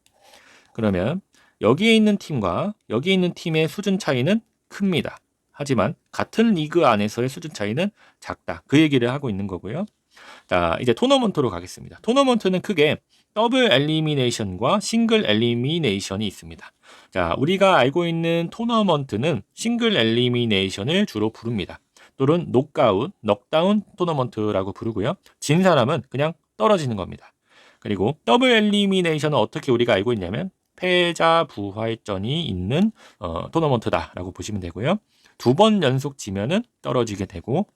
그러면 여기에 있는 팀과 여기에 있는 팀의 수준 차이는 큽니다. 하지만 같은 리그 안에서의 수준 차이는 작다. 그 얘기를 하고 있는 거고요. 자, 이제 토너먼트로 가겠습니다. 토너먼트는 크게 더블 엘리미네이션과 싱글 엘리미네이션이 있습니다. 자, 우리가 알고 있는 토너먼트는 싱글 엘리미네이션을 주로 부릅니다. 또는 녹아웃, 넉다운 토너먼트라고 부르고요. 진 사람은 그냥 떨어지는 겁니다. 그리고 더블 엘리미네이션은 어떻게 우리가 알고 있냐면 패자 부활전이 있는 토너먼트다라고 보시면 되고요. 2번 연속 지면은 떨어지게 되고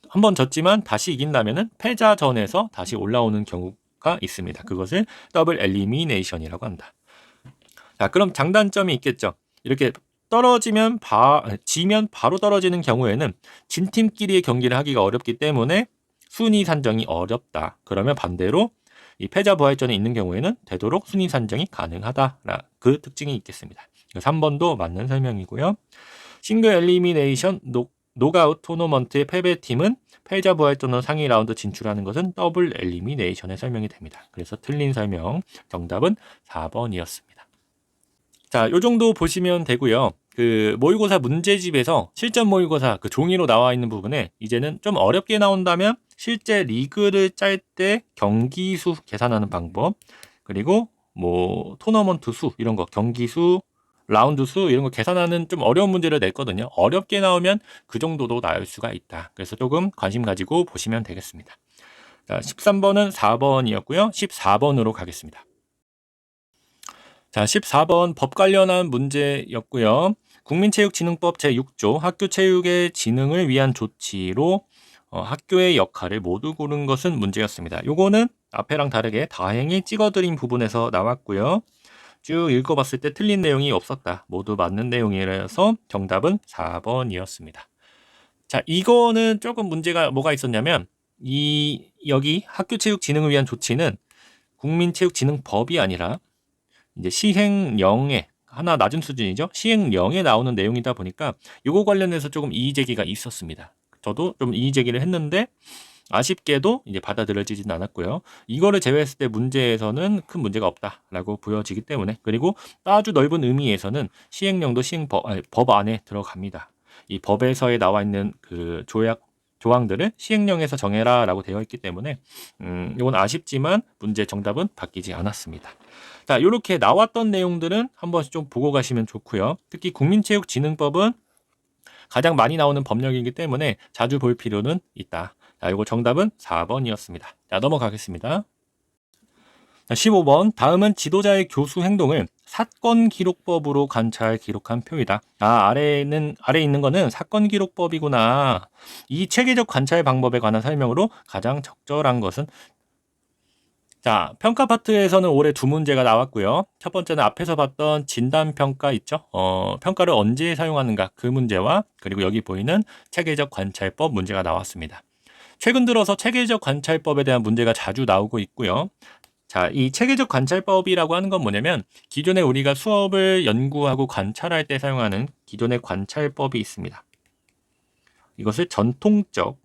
한 번 졌지만 다시 이긴다면은 패자전에서 다시 올라오는 경우가 있습니다. 그것을 더블 엘리미네이션이라고 한다. 자, 그럼 장단점이 있겠죠. 이렇게 지면 바로 떨어지는 경우에는 진 팀끼리의 경기를 하기가 어렵기 때문에 순위 산정이 어렵다. 그러면 반대로 이 패자 부활전에 있는 경우에는 되도록 순위 산정이 가능하다. 그 특징이 있겠습니다. 3번도 맞는 설명이고요. 싱글 엘리미네이션 노가웃 토너먼트의 패배팀은 패자 부활전으로 상위 라운드 진출하는 것은 더블 엘리미네이션의 설명이 됩니다. 그래서 틀린 설명, 정답은 4번이었습니다. 자, 요 정도 보시면 되고요. 그 모의고사 문제집에서 실전 모의고사 그 종이로 나와 있는 부분에 이제는 좀 어렵게 나온다면 실제 리그를 짤 때 경기 수 계산하는 방법, 그리고 뭐 토너먼트 수 이런 거, 경기 수, 라운드 수 이런 거 계산하는 좀 어려운 문제를 냈거든요. 어렵게 나오면 그 정도도 나올 수가 있다. 그래서 조금 관심 가지고 보시면 되겠습니다. 자, 13번은 4번이었고요. 14번으로 가겠습니다. 자, 14번 법 관련한 문제였고요. 국민체육진흥법 제6조 학교체육의 진흥을 위한 조치로 학교의 역할을 모두 고른 것은 문제였습니다. 요거는 앞에랑 다르게 다행히 찍어드린 부분에서 나왔고요. 쭉 읽어봤을 때 틀린 내용이 없었다. 모두 맞는 내용이라서 정답은 4번이었습니다. 자, 이거는 조금 문제가 뭐가 있었냐면 여기 학교체육진흥을 위한 조치는 국민체육진흥법이 아니라 이제 시행령에 하나 낮은 수준이죠. 시행령에 나오는 내용이다 보니까 이거 관련해서 조금 이의제기가 있었습니다. 저도 좀 이의제기를 했는데 아쉽게도 이제 받아들여지진 않았고요. 이거를 제외했을 때 문제에서는 큰 문제가 없다라고 보여지기 때문에, 그리고 아주 넓은 의미에서는 시행령도 법 안에 들어갑니다. 이 법에서에 나와 있는 그 조항들을 시행령에서 정해라라고 되어 있기 때문에 이건 아쉽지만 문제 정답은 바뀌지 않았습니다. 자, 이렇게 나왔던 내용들은 한 번씩 좀 보고 가시면 좋고요. 특히 국민체육진흥법은 가장 많이 나오는 법령이기 때문에 자주 볼 필요는 있다. 자, 이거 정답은 4번이었습니다. 자, 넘어가겠습니다. 자, 15번. 다음은 지도자의 교수 행동을 사건 기록법으로 관찰 기록한 표이다. 아래 있는 거는 사건 기록법이구나. 이 체계적 관찰 방법에 관한 설명으로 가장 적절한 것은, 자, 평가 파트에서는 올해 2문제가 나왔고요. 첫 번째는 앞에서 봤던 진단평가 있죠? 평가를 언제 사용하는가 그 문제와, 그리고 여기 보이는 체계적 관찰법 문제가 나왔습니다. 최근 들어서 체계적 관찰법에 대한 문제가 자주 나오고 있고요. 자, 이 체계적 관찰법이라고 하는 건 뭐냐면 기존에 우리가 수업을 연구하고 관찰할 때 사용하는 기존의 관찰법이 있습니다. 이것을 전통적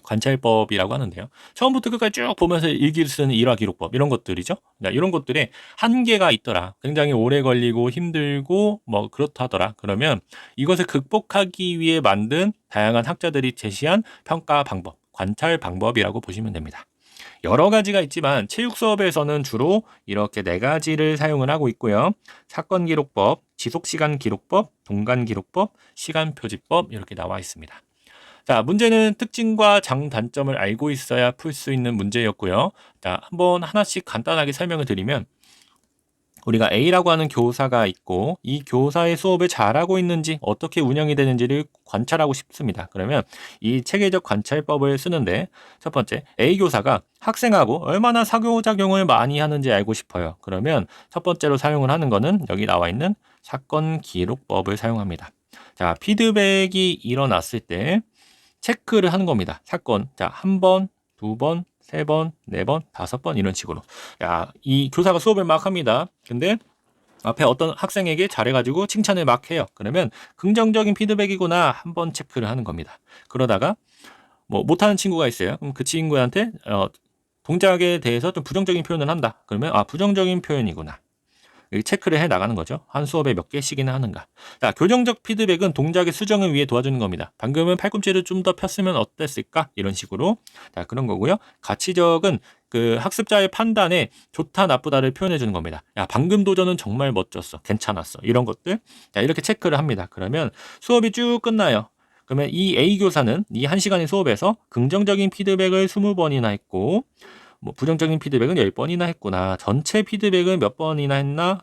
관찰법이라고 하는데요. 처음부터 끝까지 쭉 보면서 일기를 쓰는 일화기록법 이런 것들이죠. 이런 것들에 한계가 있더라. 굉장히 오래 걸리고 힘들고 뭐 그렇다더라. 그러면 이것을 극복하기 위해 만든 다양한 학자들이 제시한 평가 방법, 관찰 방법이라고 보시면 됩니다. 여러 가지가 있지만 체육 수업에서는 주로 이렇게 4가지를 사용을 하고 있고요. 사건 기록법, 지속 시간 기록법, 동간 기록법, 시간 표지법 이렇게 나와 있습니다. 자, 문제는 특징과 장단점을 알고 있어야 풀 수 있는 문제였고요. 자, 한번 하나씩 간단하게 설명을 드리면, 우리가 A라고 하는 교사가 있고 이 교사의 수업을 잘하고 있는지 어떻게 운영이 되는지를 관찰하고 싶습니다. 그러면 이 체계적 관찰법을 쓰는데, 첫 번째, A 교사가 학생하고 얼마나 상호작용을 많이 하는지 알고 싶어요. 그러면 첫 번째로 사용을 하는 거는 여기 나와 있는 사건 기록법을 사용합니다. 자, 피드백이 일어났을 때 체크를 하는 겁니다. 사건. 자, 1번, 2번, 3번, 4번, 5번 이런 식으로. 야, 이 교사가 수업을 막 합니다. 근데 앞에 어떤 학생에게 잘해가지고 칭찬을 막 해요. 그러면 긍정적인 피드백이구나 한번 체크를 하는 겁니다. 그러다가 뭐 못하는 친구가 있어요. 그럼 그 친구한테 동작에 대해서 좀 부정적인 표현을 한다. 그러면 부정적인 표현이구나. 여기 체크를 해 나가는 거죠. 한 수업에 몇 개씩이나 하는가. 자, 교정적 피드백은 동작의 수정을 위해 도와주는 겁니다. 방금은 팔꿈치를 좀 더 폈으면 어땠을까? 이런 식으로. 자, 그런 거고요. 가치적은 그 학습자의 판단에 좋다, 나쁘다를 표현해 주는 겁니다. 야, 방금 도전은 정말 멋졌어. 괜찮았어. 이런 것들. 자, 이렇게 체크를 합니다. 그러면 수업이 쭉 끝나요. 그러면 이 A 교사는 이 1시간의 수업에서 긍정적인 피드백을 20번이나 했고, 뭐 부정적인 피드백은 10번이나 했구나. 전체 피드백은 몇 번이나 했나?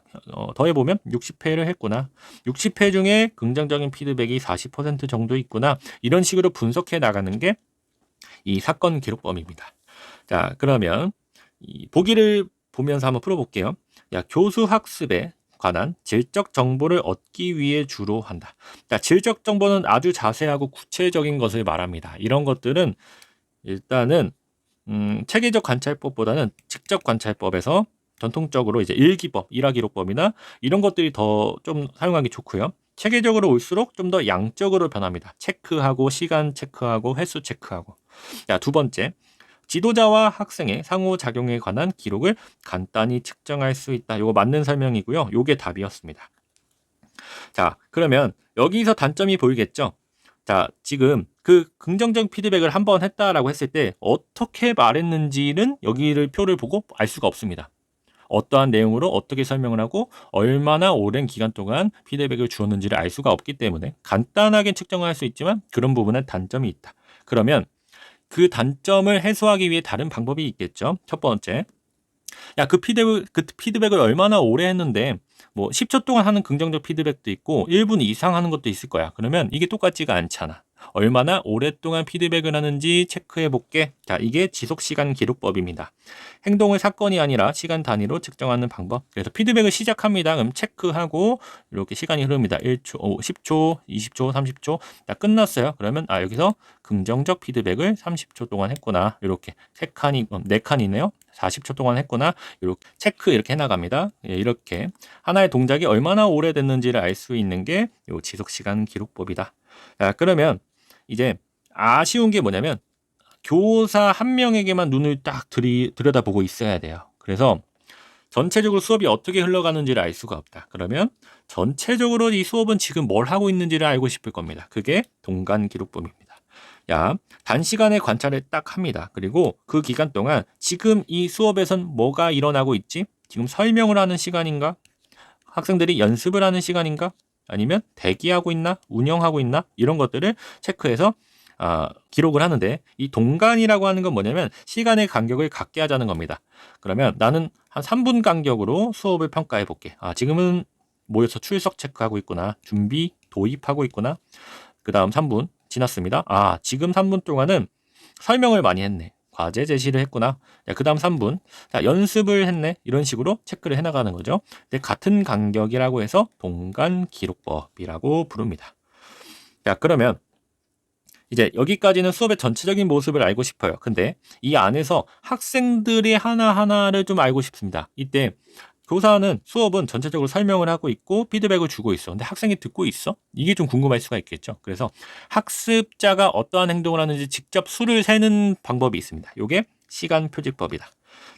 더해보면 60회를 했구나. 60회 중에 긍정적인 피드백이 40% 정도 있구나. 이런 식으로 분석해 나가는 게 이 사건 기록법입니다. 자, 그러면 이 보기를 보면서 한번 풀어볼게요. 야, 교수 학습에 관한 질적 정보를 얻기 위해 주로 한다. 자, 질적 정보는 아주 자세하고 구체적인 것을 말합니다. 이런 것들은 일단은 체계적 관찰법보다는 직접 관찰법에서 전통적으로 이제 일기법, 일화기록법이나 이런 것들이 더 좀 사용하기 좋고요. 체계적으로 올수록 좀 더 양적으로 변합니다. 체크하고 시간 체크하고 횟수 체크하고. 자, 두 번째. 지도자와 학생의 상호작용에 관한 기록을 간단히 측정할 수 있다. 이거 맞는 설명이고요. 이게 답이었습니다. 자, 그러면 여기서 단점이 보이겠죠? 자, 지금 그 긍정적 피드백을 한번 했다라고 했을 때 어떻게 말했는지는 여기를 표를 보고 알 수가 없습니다. 어떠한 내용으로 어떻게 설명을 하고 얼마나 오랜 기간 동안 피드백을 주었는지를 알 수가 없기 때문에 간단하게 측정할 수 있지만 그런 부분에 단점이 있다. 그러면 그 단점을 해소하기 위해 다른 방법이 있겠죠. 첫 번째, 야, 그 피드백을 얼마나 오래 했는데 뭐 10초 동안 하는 긍정적 피드백도 있고 1분 이상 하는 것도 있을 거야. 그러면 이게 똑같지가 않잖아. 얼마나 오랫동안 피드백을 하는지 체크해 볼게. 자, 이게 지속시간 기록법입니다. 행동을 사건이 아니라 시간 단위로 측정하는 방법. 그래서 피드백을 시작합니다. 그럼 체크하고 이렇게 시간이 흐릅니다. 1초, 10초, 20초, 30초. 자, 끝났어요. 그러면 여기서 긍정적 피드백을 30초 동안 했구나. 이렇게 4칸이네요. 40초 동안 했구나. 이렇게 체크 이렇게 해나갑니다. 예, 이렇게 하나의 동작이 얼마나 오래됐는지를 알 수 있는 게 이 지속시간 기록법이다. 자, 그러면 이제 아쉬운 게 뭐냐면 교사 한 명에게만 눈을 딱 들여다보고 있어야 돼요. 그래서 전체적으로 수업이 어떻게 흘러가는지를 알 수가 없다. 그러면 전체적으로 이 수업은 지금 뭘 하고 있는지를 알고 싶을 겁니다. 그게 동간 기록법입니다. 야, 단시간에 관찰을 딱 합니다. 그리고 그 기간 동안 지금 이 수업에선 뭐가 일어나고 있지? 지금 설명을 하는 시간인가? 학생들이 연습을 하는 시간인가? 아니면 대기하고 있나? 운영하고 있나? 이런 것들을 체크해서 기록을 하는데 이 동간이라고 하는 건 뭐냐면 시간의 간격을 갖게 하자는 겁니다. 그러면 나는 한 3분 간격으로 수업을 평가해 볼게. 지금은 모여서 출석 체크하고 있구나. 준비, 도입하고 있구나. 그 다음 3분 지났습니다. 지금 3분 동안은 설명을 많이 했네. 과제 제시를 했구나. 그 다음 3분. 자, 연습을 했네. 이런 식으로 체크를 해나가는 거죠. 근데 같은 간격이라고 해서 동간 기록법이라고 부릅니다. 자, 그러면 이제 여기까지는 수업의 전체적인 모습을 알고 싶어요. 근데 이 안에서 학생들이 하나하나를 좀 알고 싶습니다. 이때 교사는 수업은 전체적으로 설명을 하고 있고 피드백을 주고 있어. 근데 학생이 듣고 있어? 이게 좀 궁금할 수가 있겠죠. 그래서 학습자가 어떠한 행동을 하는지 직접 수를 세는 방법이 있습니다. 이게 시간 표지법이다.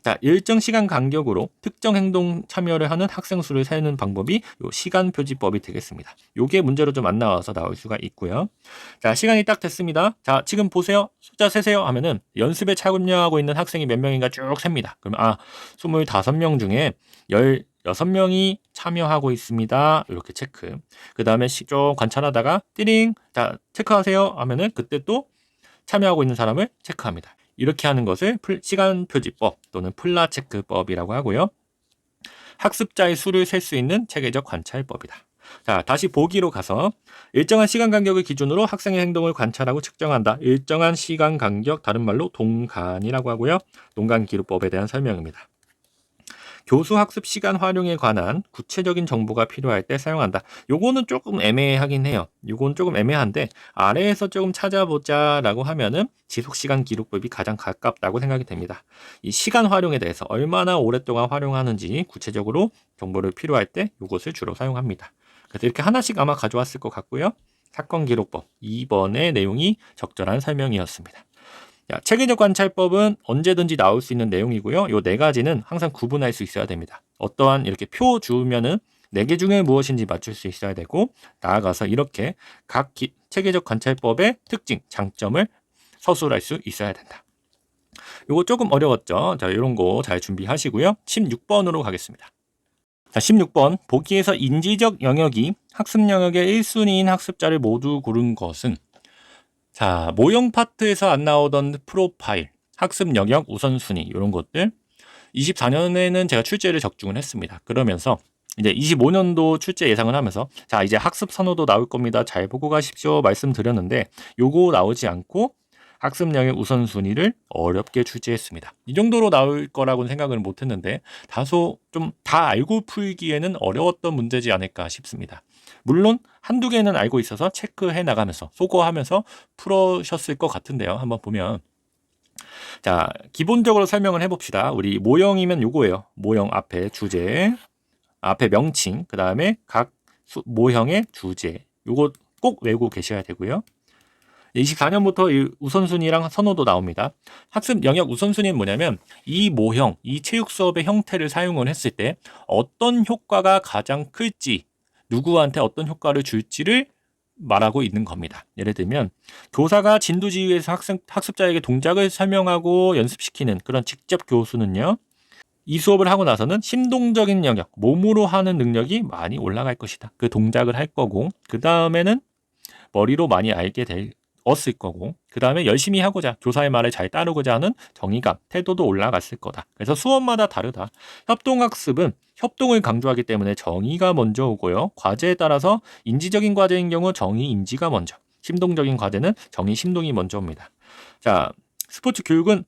자, 일정 시간 간격으로 특정 행동 참여를 하는 학생 수를 세는 방법이 요 시간 표지법이 되겠습니다. 요게 문제로 좀 안 나와서 나올 수가 있고요. 자, 시간이 딱 됐습니다. 자, 지금 보세요. 숫자 세세요 하면은 연습에 참여하고 있는 학생이 몇 명인가 쭉 셉니다. 그러면 25명 중에 16명이 참여하고 있습니다. 이렇게 체크. 그 다음에 좀 관찰하다가 띠링, 자, 체크하세요 하면은 그때 또 참여하고 있는 사람을 체크합니다. 이렇게 하는 것을 시간 표지법 또는 플라 체크법이라고 하고요. 학습자의 수를 셀 수 있는 체계적 관찰법이다. 자, 다시 보기로 가서 일정한 시간 간격을 기준으로 학생의 행동을 관찰하고 측정한다. 일정한 시간 간격, 다른 말로 동간이라고 하고요. 동간 기록법에 대한 설명입니다. 교수 학습 시간 활용에 관한 구체적인 정보가 필요할 때 사용한다. 요거는 조금 애매하긴 해요. 요건 조금 애매한데 아래에서 조금 찾아보자라고 하면은 지속시간 기록법이 가장 가깝다고 생각이 됩니다. 이 시간 활용에 대해서 얼마나 오랫동안 활용하는지 구체적으로 정보를 필요할 때 요것을 주로 사용합니다. 그래서 이렇게 하나씩 아마 가져왔을 것 같고요. 사건 기록법 2번의 내용이 적절한 설명이었습니다. 체계적 관찰법은 언제든지 나올 수 있는 내용이고요. 요 네 가지는 항상 구분할 수 있어야 됩니다. 어떠한 이렇게 표 주면은 4개 중에 무엇인지 맞출 수 있어야 되고, 나아가서 이렇게 각 체계적 관찰법의 특징, 장점을 서술할 수 있어야 된다. 요거 조금 어려웠죠? 자, 이런 거 잘 준비하시고요. 16번으로 가겠습니다. 자, 16번. 보기에서 인지적 영역이 학습 영역의 1순위인 학습자를 모두 고른 것은, 자, 모형 파트에서 안 나오던 프로파일, 학습 영역 우선순위, 이런 것들. 24년에는 제가 출제를 적중을 했습니다. 그러면서 이제 25년도 출제 예상을 하면서, 자, 이제 학습 선호도 나올 겁니다. 잘 보고 가십시오. 말씀드렸는데, 요거 나오지 않고 학습 영역 우선순위를 어렵게 출제했습니다. 이 정도로 나올 거라고는 생각을 못했는데, 다소 좀 다 알고 풀기에는 어려웠던 문제지 않을까 싶습니다. 물론 한두 개는 알고 있어서 체크해 나가면서 소거하면서 풀으셨을 것 같은데요. 한번 보면, 자, 기본적으로 설명을 해봅시다. 우리 모형이면 요거예요. 모형 앞에 주제, 앞에 명칭, 그 다음에 각 모형의 주제. 요거 꼭 외우고 계셔야 되고요. 24년부터 이 우선순위랑 선호도 나옵니다. 학습 영역 우선순위는 뭐냐면, 이 모형, 이 체육 수업의 형태를 사용을 했을 때 어떤 효과가 가장 클지, 누구한테 어떤 효과를 줄지를 말하고 있는 겁니다. 예를 들면 교사가 진두지휘에서 학습자에게 동작을 설명하고 연습시키는 그런 직접 교수는요, 이 수업을 하고 나서는 심동적인 영역, 몸으로 하는 능력이 많이 올라갈 것이다. 그 동작을 할 거고, 그 다음에는 머리로 많이 알게 되었을 거고, 그 다음에 열심히 하고자, 교사의 말을 잘 따르고자 하는 정의감, 태도도 올라갔을 거다. 그래서 수업마다 다르다. 협동학습은 협동을 강조하기 때문에 정의가 먼저 오고요. 과제에 따라서 인지적인 과제인 경우 정의, 인지가 먼저, 심동적인 과제는 정의, 심동이 먼저 옵니다. 자, 스포츠 교육은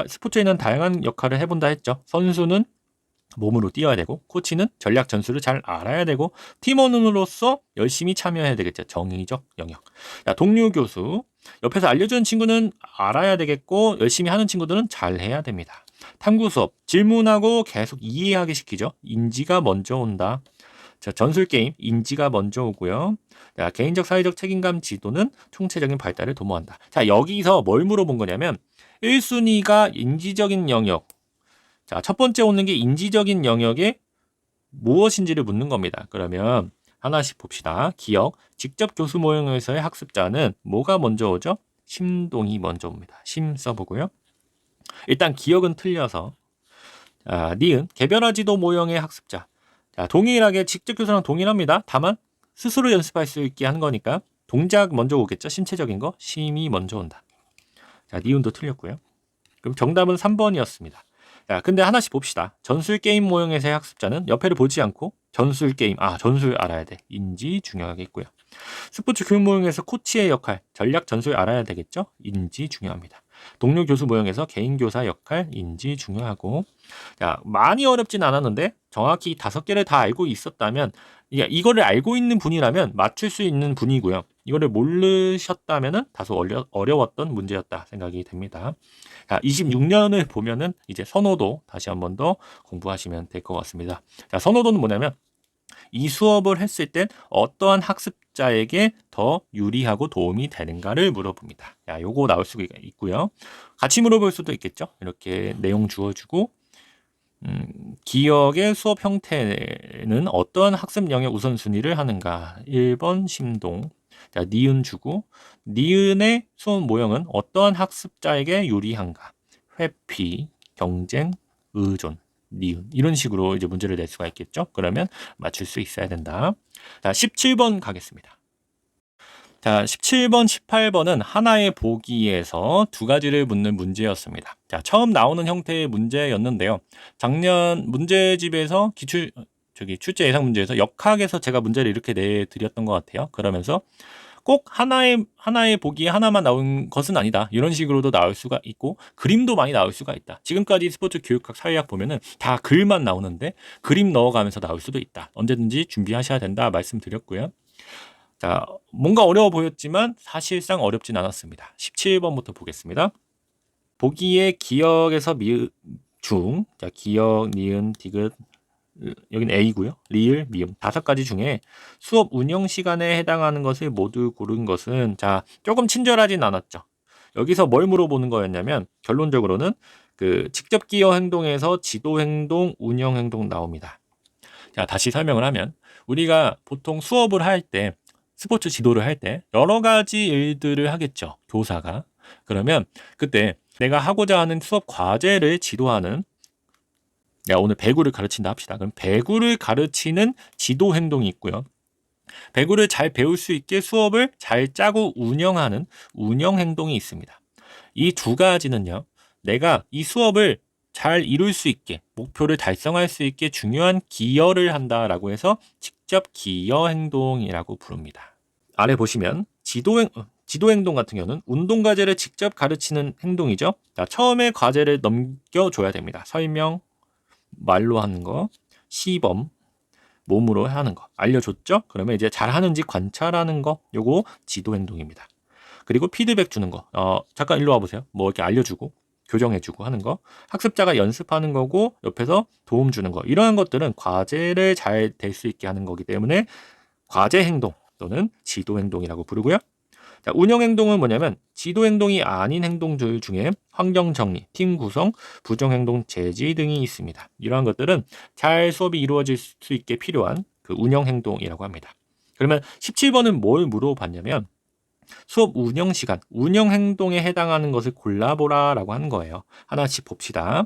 스포츠에는 다양한 역할을 해본다 했죠. 선수는 몸으로 뛰어야 되고, 코치는 전략 전술을 잘 알아야 되고, 팀원으로서 열심히 참여해야 되겠죠. 정의적 영역. 자, 동료 교수, 옆에서 알려주는 친구는 알아야 되겠고, 열심히 하는 친구들은 잘 해야 됩니다. 탐구 수업, 질문하고 계속 이해하게 시키죠. 인지가 먼저 온다. 자, 전술 게임, 인지가 먼저 오고요. 자, 개인적 사회적 책임감 지도는 총체적인 발달을 도모한다. 자, 여기서 뭘 물어본 거냐면, 1순위가 인지적인 영역. 자, 첫 번째 오는 게 인지적인 영역에 무엇인지를 묻는 겁니다. 그러면 하나씩 봅시다. 기억, 직접 교수 모형에서의 학습자는 뭐가 먼저 오죠? 심동이 먼저 옵니다. 심 써보고요. 일단 기억은 틀려서, 자, 니은, 개별화지도 모형의 학습자. 자, 동일하게 직접 교수랑 동일합니다. 다만 스스로 연습할 수 있게 하는 거니까 동작 먼저 오겠죠. 신체적인 거, 심이 먼저 온다. 자, 니은도 틀렸고요. 그럼 정답은 3번이었습니다. 자, 근데 하나씩 봅시다. 전술 게임 모형에서의 학습자는 옆에를 보지 않고 전술 게임, 전술 알아야 돼. 인지 중요하겠고요. 스포츠 교육 모형에서 코치의 역할, 전략 전술 알아야 되겠죠? 인지 중요합니다. 동료 교수 모형에서 개인 교사 역할, 인지 중요하고. 자, 많이 어렵진 않았는데 정확히 5개를 다 알고 있었다면, 이거를 알고 있는 분이라면 맞출 수 있는 분이고요. 이거를 모르셨다면은 다소 어려웠던 문제였다 생각이 됩니다. 자, 26년을 보면은 이제 선호도 다시 한 번 더 공부하시면 될 것 같습니다. 자, 선호도는 뭐냐면, 이 수업을 했을 땐 어떠한 학습자에게 더 유리하고 도움이 되는가를 물어봅니다. 야, 요거 나올 수가 있고요. 같이 물어볼 수도 있겠죠. 이렇게 내용 주어주고, 기억의 수업 형태는 어떠한 학습 영역 우선순위를 하는가. 1번 심동. 자, 니은 주고, 니은의 수업 모형은 어떠한 학습자에게 유리한가. 회피, 경쟁, 의존, 니은. 이런 식으로 이제 문제를 낼 수가 있겠죠. 그러면 맞출 수 있어야 된다. 자, 17번 가겠습니다. 자, 17번, 18번은 하나의 보기에서 2가지를 묻는 문제였습니다. 자, 처음 나오는 형태의 문제였는데요. 작년 문제집에서 출제 예상 문제에서 역학에서 제가 문제를 이렇게 내드렸던 것 같아요. 그러면서 꼭 하나의 보기에 하나만 나온 것은 아니다. 이런 식으로도 나올 수가 있고, 그림도 많이 나올 수가 있다. 지금까지 스포츠 교육학 사회학 보면은 다 글만 나오는데 그림 넣어가면서 나올 수도 있다. 언제든지 준비하셔야 된다 말씀드렸고요. 자, 뭔가 어려워 보였지만 사실상 어렵진 않았습니다. 17번부터 보겠습니다. 보기에 기억에서 중, 자, 기억, 니은, 디귿, 여기는 A고요. 리을, 미음 5가지 중에 수업 운영 시간에 해당하는 것을 모두 고른 것은, 자, 조금 친절하진 않았죠. 여기서 뭘 물어보는 거였냐면 결론적으로는 그 직접 기여 행동에서 지도 행동, 운영 행동 나옵니다. 자, 다시 설명을 하면 우리가 보통 수업을 할 때 스포츠 지도를 할 때 여러 가지 일들을 하겠죠. 교사가. 그러면 그때 내가 하고자 하는 수업 과제를 지도하는 내가 오늘 배구를 가르친다 합시다. 그럼 배구를 가르치는 지도 행동이 있고요. 배구를 잘 배울 수 있게 수업을 잘 짜고 운영하는 운영 행동이 있습니다. 이 두 가지는요. 내가 이 수업을 잘 이룰 수 있게 목표를 달성할 수 있게 중요한 기여를 한다라고 해서 직접 기여 행동이라고 부릅니다. 아래 보시면 지도 행동 같은 경우는 운동 과제를 직접 가르치는 행동이죠. 자, 처음에 과제를 넘겨줘야 됩니다. 설명, 말로 하는 거, 시범, 몸으로 하는 거 알려줬죠? 그러면 이제 잘하는지 관찰하는 거, 요거 지도 행동입니다. 그리고 피드백 주는 거, 잠깐 일로 와보세요. 뭐 이렇게 알려주고 교정해주고 하는 거, 학습자가 연습하는 거고 옆에서 도움 주는 거, 이러한 것들은 과제를 잘 될 수 있게 하는 거기 때문에 과제 행동 또는 지도 행동이라고 부르고요. 자, 운영 행동은 뭐냐면 지도 행동이 아닌 행동들 중에 환경 정리, 팀 구성, 부정 행동 제지 등이 있습니다. 이러한 것들은 잘 수업이 이루어질 수 있게 필요한 그 운영 행동이라고 합니다. 그러면 17번은 뭘 물어봤냐면 수업 운영 시간, 운영 행동에 해당하는 것을 골라보라라고 하는 거예요. 하나씩 봅시다.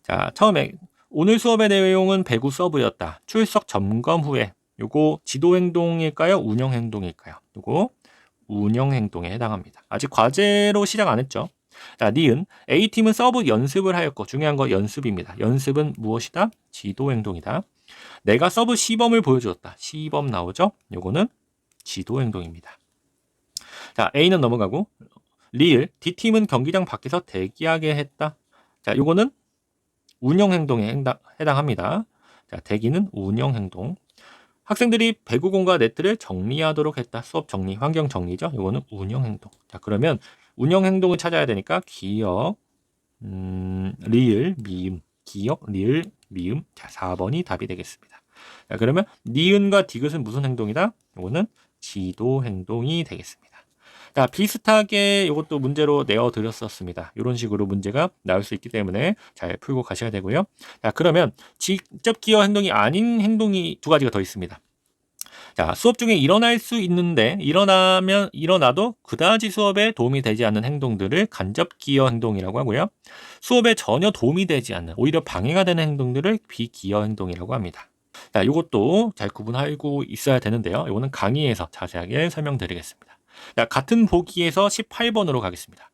자, 처음에 오늘 수업의 내용은 배구 서브였다. 출석 점검 후에 요거 지도 행동일까요? 운영 행동일까요? 요거 운영 행동에 해당합니다. 아직 과제로 시작 안 했죠. 자, 니은 A팀은 서브 연습을 하였고 중요한 거 연습입니다. 연습은 무엇이다? 지도 행동이다. 내가 서브 시범을 보여주었다. 시범 나오죠? 요거는 지도 행동입니다. 자, A는 넘어가고 리을 D팀은 경기장 밖에서 대기하게 했다. 자, 요거는 운영 행동에 해당합니다. 자, 대기는 운영 행동. 학생들이 배구공과 네트를 정리하도록 했다. 수업 정리, 환경 정리죠. 이거는 운영 행동. 자, 그러면 운영 행동을 찾아야 되니까 기억, 리을, 미음, 기억, 리을, 미음. 자, 4번이 답이 되겠습니다. 자, 그러면 니은과 디귿은 무슨 행동이다? 이거는 지도 행동이 되겠습니다. 자, 비슷하게 이것도 문제로 내어드렸었습니다. 이런 식으로 문제가 나올 수 있기 때문에 잘 풀고 가셔야 되고요. 자, 그러면 직접 기여 행동이 아닌 행동이 두 가지가 더 있습니다. 자, 수업 중에 일어날 수 있는데 일어나도 그다지 수업에 도움이 되지 않는 행동들을 간접 기여 행동이라고 하고요. 수업에 전혀 도움이 되지 않는 오히려 방해가 되는 행동들을 비기여 행동이라고 합니다. 자, 이것도 잘 구분하고 있어야 되는데요. 이거는 강의에서 자세하게 설명드리겠습니다. 자, 같은 보기에서 18번으로 가겠습니다.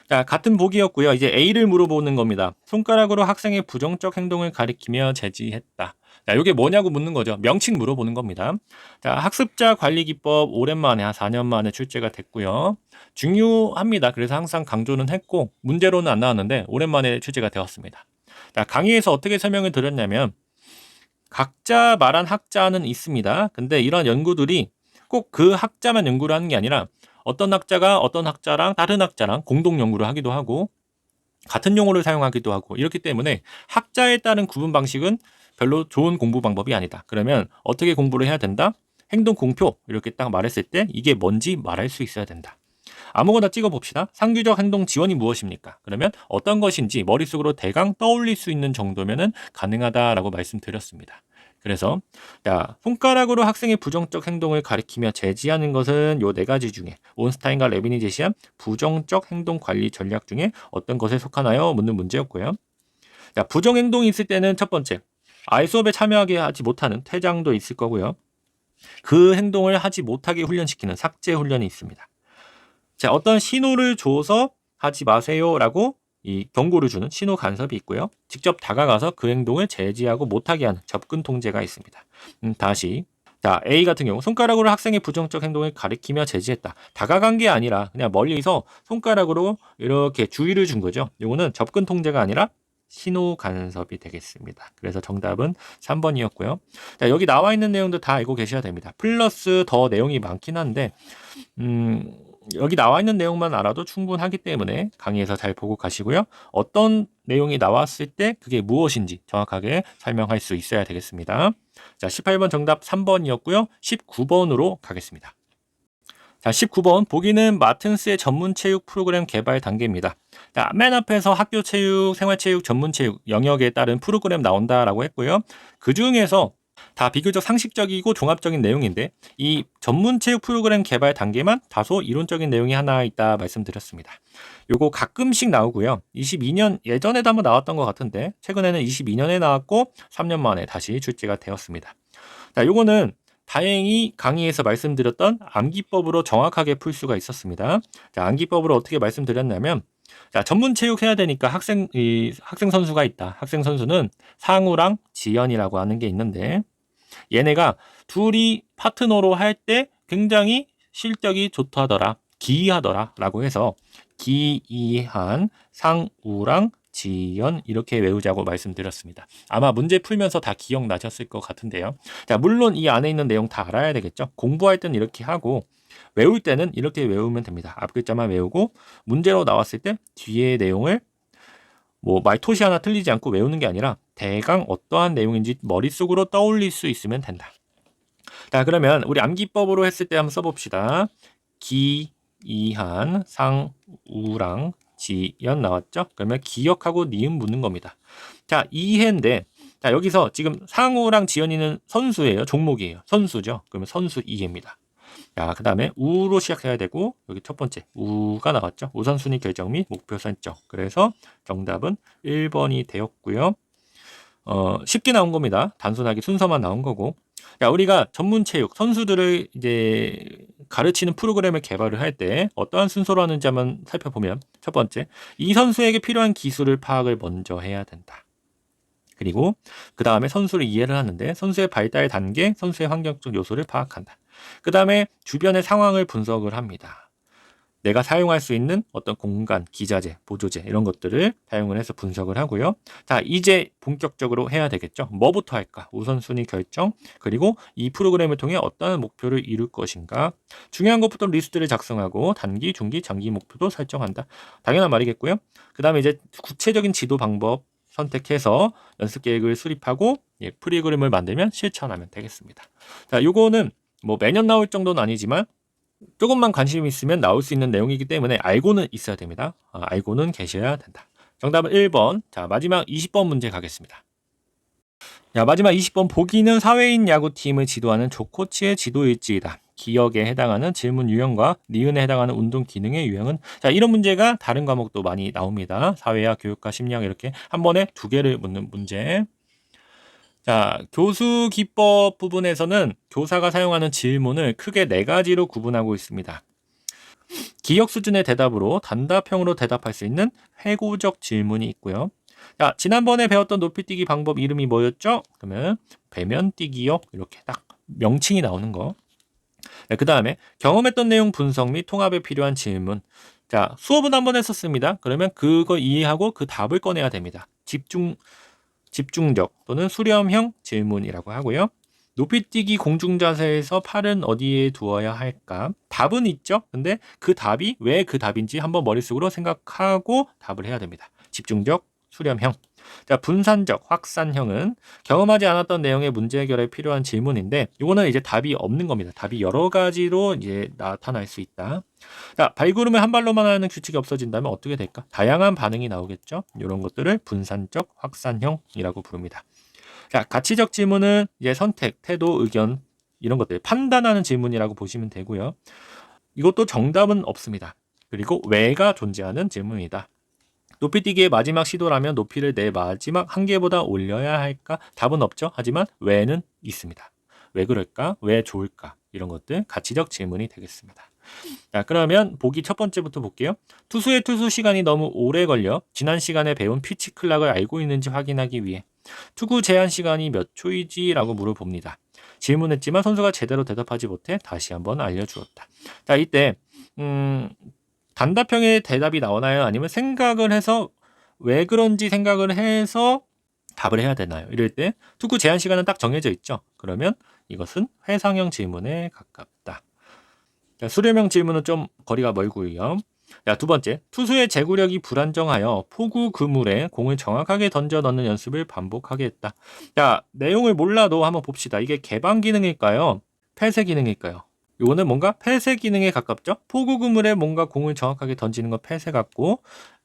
자, 같은 보기였고요. 이제 A를 물어보는 겁니다. 손가락으로 학생의 부정적 행동을 가리키며 제지했다. 자, 이게 뭐냐고 묻는 거죠. 명칭 물어보는 겁니다. 자, 학습자 관리 기법 오랜만에 한 4년 만에 출제가 됐고요. 중요합니다. 그래서 항상 강조는 했고 문제로는 안 나왔는데 오랜만에 출제가 되었습니다. 자, 강의에서 어떻게 설명을 드렸냐면 각자 말한 학자는 있습니다. 근데 이런 연구들이 꼭 그 학자만 연구를 하는 게 아니라 어떤 학자가 어떤 학자랑 다른 학자랑 공동 연구를 하기도 하고 같은 용어를 사용하기도 하고 이렇기 때문에 학자에 따른 구분 방식은 별로 좋은 공부 방법이 아니다. 그러면 어떻게 공부를 해야 된다? 행동 공표 이렇게 딱 말했을 때 이게 뭔지 말할 수 있어야 된다. 아무거나 찍어봅시다. 상규적 행동 지원이 무엇입니까? 그러면 어떤 것인지 머릿속으로 대강 떠올릴 수 있는 정도면은 가능하다라고 말씀드렸습니다. 그래서 자, 손가락으로 학생의 부정적 행동을 가리키며 제지하는 것은 요 네 가지 중에 온스타인과 레빈이 제시한 부정적 행동 관리 전략 중에 어떤 것에 속하나요? 묻는 문제였고요. 자, 부정 행동이 있을 때는 첫 번째, 아예 수업에 참여하게 하지 못하는 퇴장도 있을 거고요. 그 행동을 하지 못하게 훈련시키는 삭제 훈련이 있습니다. 자, 어떤 신호를 줘서 하지 마세요라고 이 경고를 주는 신호 간섭이 있고요. 직접 다가가서 그 행동을 제지하고 못하게 하는 접근 통제가 있습니다. 다시 자, A 같은 경우 손가락으로 학생의 부정적 행동을 가리키며 제지했다. 다가간 게 아니라 그냥 멀리서 손가락으로 이렇게 주의를 준 거죠. 이거는 접근 통제가 아니라 신호 간섭이 되겠습니다. 그래서 정답은 3번이었고요. 자, 여기 나와 있는 내용도 다 알고 계셔야 됩니다. 플러스 더 내용이 많긴 한데 여기 나와 있는 내용만 알아도 충분하기 때문에 강의에서 잘 보고 가시고요. 어떤 내용이 나왔을 때 그게 무엇인지 정확하게 설명할 수 있어야 되겠습니다. 자, 18번 정답 3번이었고요. 19번으로 가겠습니다. 자, 19번 보기는 마튼스의 전문체육 프로그램 개발 단계입니다. 자, 맨 앞에서 학교체육, 생활체육, 전문체육 영역에 따른 프로그램 나온다라고 했고요. 그 중에서 다 비교적 상식적이고 종합적인 내용인데 이 전문체육 프로그램 개발 단계만 다소 이론적인 내용이 하나 있다 말씀드렸습니다. 요거 가끔씩 나오고요. 22년 예전에도 한번 나왔던 것 같은데 최근에는 22년에 나왔고 3년 만에 다시 출제가 되었습니다. 자, 요거는 다행히 강의에서 말씀드렸던 암기법으로 정확하게 풀 수가 있었습니다. 자, 암기법으로 어떻게 말씀드렸냐면, 자, 전문 체육 해야 되니까 학생 선수가 있다. 학생 선수는 상우랑 지연이라고 하는 게 있는데, 얘네가 둘이 파트너로 할 때 굉장히 실적이 좋다더라, 기이하더라라고 해서 기이한 상우랑 지연 이렇게 외우자고 말씀드렸습니다. 아마 문제 풀면서 다 기억나셨을 것 같은데요. 자, 물론 이 안에 있는 내용 다 알아야 되겠죠. 공부할 때는 이렇게 하고 외울 때는 이렇게 외우면 됩니다. 앞 글자만 외우고 문제로 나왔을 때 뒤에 내용을 뭐 말토시 하나 틀리지 않고 외우는 게 아니라 대강 어떠한 내용인지 머릿속으로 떠올릴 수 있으면 된다. 자, 그러면 우리 암기법으로 했을 때 한번 써봅시다. 기이한 상우랑 지연 나왔죠? 그러면 기억하고 니은 묻는 겁니다. 자, 이해인데, 자, 여기서 지금 상우랑 지연이는 선수예요. 종목이에요. 선수죠. 그러면 선수 이해입니다. 자, 그 다음에 우로 시작해야 되고, 여기 첫 번째, 우가 나왔죠? 우선순위 결정 및 목표 설정. 그래서 정답은 1번이 되었고요. 쉽게 나온 겁니다. 단순하게 순서만 나온 거고. 야, 우리가 전문 체육 선수들을 이제 가르치는 프로그램을 개발을 할 때 어떠한 순서로 하는지 한번 살펴보면 첫 번째, 이 선수에게 필요한 기술을 파악을 먼저 해야 된다. 그리고 그 다음에 선수를 이해를 하는데 선수의 발달 단계, 선수의 환경적 요소를 파악한다. 그 다음에 주변의 상황을 분석을 합니다. 내가 사용할 수 있는 어떤 공간, 기자재, 보조재 이런 것들을 사용을 해서 분석을 하고요. 자, 이제 본격적으로 해야 되겠죠. 뭐부터 할까? 우선순위 결정, 그리고 이 프로그램을 통해 어떤 목표를 이룰 것인가. 중요한 것부터 리스트를 작성하고 단기, 중기, 장기 목표도 설정한다. 당연한 말이겠고요. 그 다음에 이제 구체적인 지도 방법 선택해서 연습 계획을 수립하고 프로그램을 만들면 실천하면 되겠습니다. 자, 요거는 뭐 매년 나올 정도는 아니지만 조금만 관심이 있으면 나올 수 있는 내용이기 때문에 알고는 있어야 됩니다. 알고는 계셔야 된다. 정답은 1번. 자, 마지막 20번 문제 가겠습니다. 자, 마지막 20번 보기는 사회인 야구팀을 지도하는 조코치의 지도 일지이다. 기억에 해당하는 질문 유형과 니은에 해당하는 운동 기능의 유형은 자, 이런 문제가 다른 과목도 많이 나옵니다. 사회와 교육과 심리학 이렇게 한 번에 두 개를 묻는 문제. 자, 교수 기법 부분에서는 교사가 사용하는 질문을 크게 네 가지로 구분하고 있습니다. 기억 수준의 대답으로 단답형으로 대답할 수 있는 회고적 질문이 있고요. 자, 지난번에 배웠던 높이뛰기 방법 이름이 뭐였죠? 그러면 배면뛰기요. 이렇게 딱 명칭이 나오는 거. 네, 그 다음에 경험했던 내용 분석 및 통합에 필요한 질문. 자, 수업은 한번 했었습니다. 그러면 그거 이해하고 그 답을 꺼내야 됩니다. 집중적 또는 수렴형 질문이라고 하고요. 높이뛰기 공중자세에서 팔은 어디에 두어야 할까? 답은 있죠. 근데 그 답이 왜 그 답인지 한번 머릿속으로 생각하고 답을 해야 됩니다. 집중적, 수렴형. 자, 분산적, 확산형은 경험하지 않았던 내용의 문제 해결에 필요한 질문인데 이거는 이제 답이 없는 겁니다. 답이 여러 가지로 이제 나타날 수 있다. 자, 발구름을 한 발로만 하는 규칙이 없어진다면 어떻게 될까? 다양한 반응이 나오겠죠. 이런 것들을 분산적, 확산형이라고 부릅니다. 자, 가치적 질문은 이제 선택, 태도, 의견 이런 것들 판단하는 질문이라고 보시면 되고요. 이것도 정답은 없습니다. 그리고 왜가 존재하는 질문이다. 높이뛰기의 마지막 시도라면 높이를 내 마지막 한계보다 올려야 할까? 답은 없죠. 하지만 왜는 있습니다. 왜 그럴까? 왜 좋을까? 이런 것들 가치적 질문이 되겠습니다. 자, 그러면 보기 첫 번째부터 볼게요. 투수의 투수 시간이 너무 오래 걸려 지난 시간에 배운 피치 클락을 알고 있는지 확인하기 위해 투구 제한 시간이 몇 초이지? 라고 물어봅니다. 질문했지만 선수가 제대로 대답하지 못해 다시 한번 알려주었다. 자, 이때 단답형의 대답이 나오나요? 아니면 생각을 해서 왜 그런지 생각을 해서 답을 해야 되나요? 이럴 때 투구 제한 시간은 딱 정해져 있죠. 그러면 이것은 회상형 질문에 가깝다. 자, 수렴형 질문은 좀 거리가 멀고요. 자, 두 번째, 투수의 제구력이 불안정하여 포구 그물에 공을 정확하게 던져 넣는 연습을 반복하게 했다. 자, 내용을 몰라도 한번 봅시다. 이게 개방 기능일까요? 폐쇄 기능일까요? 요거는 뭔가 폐쇄 기능에 가깝죠. 포구 그물에 뭔가 공을 정확하게 던지는 건 폐쇄 같고,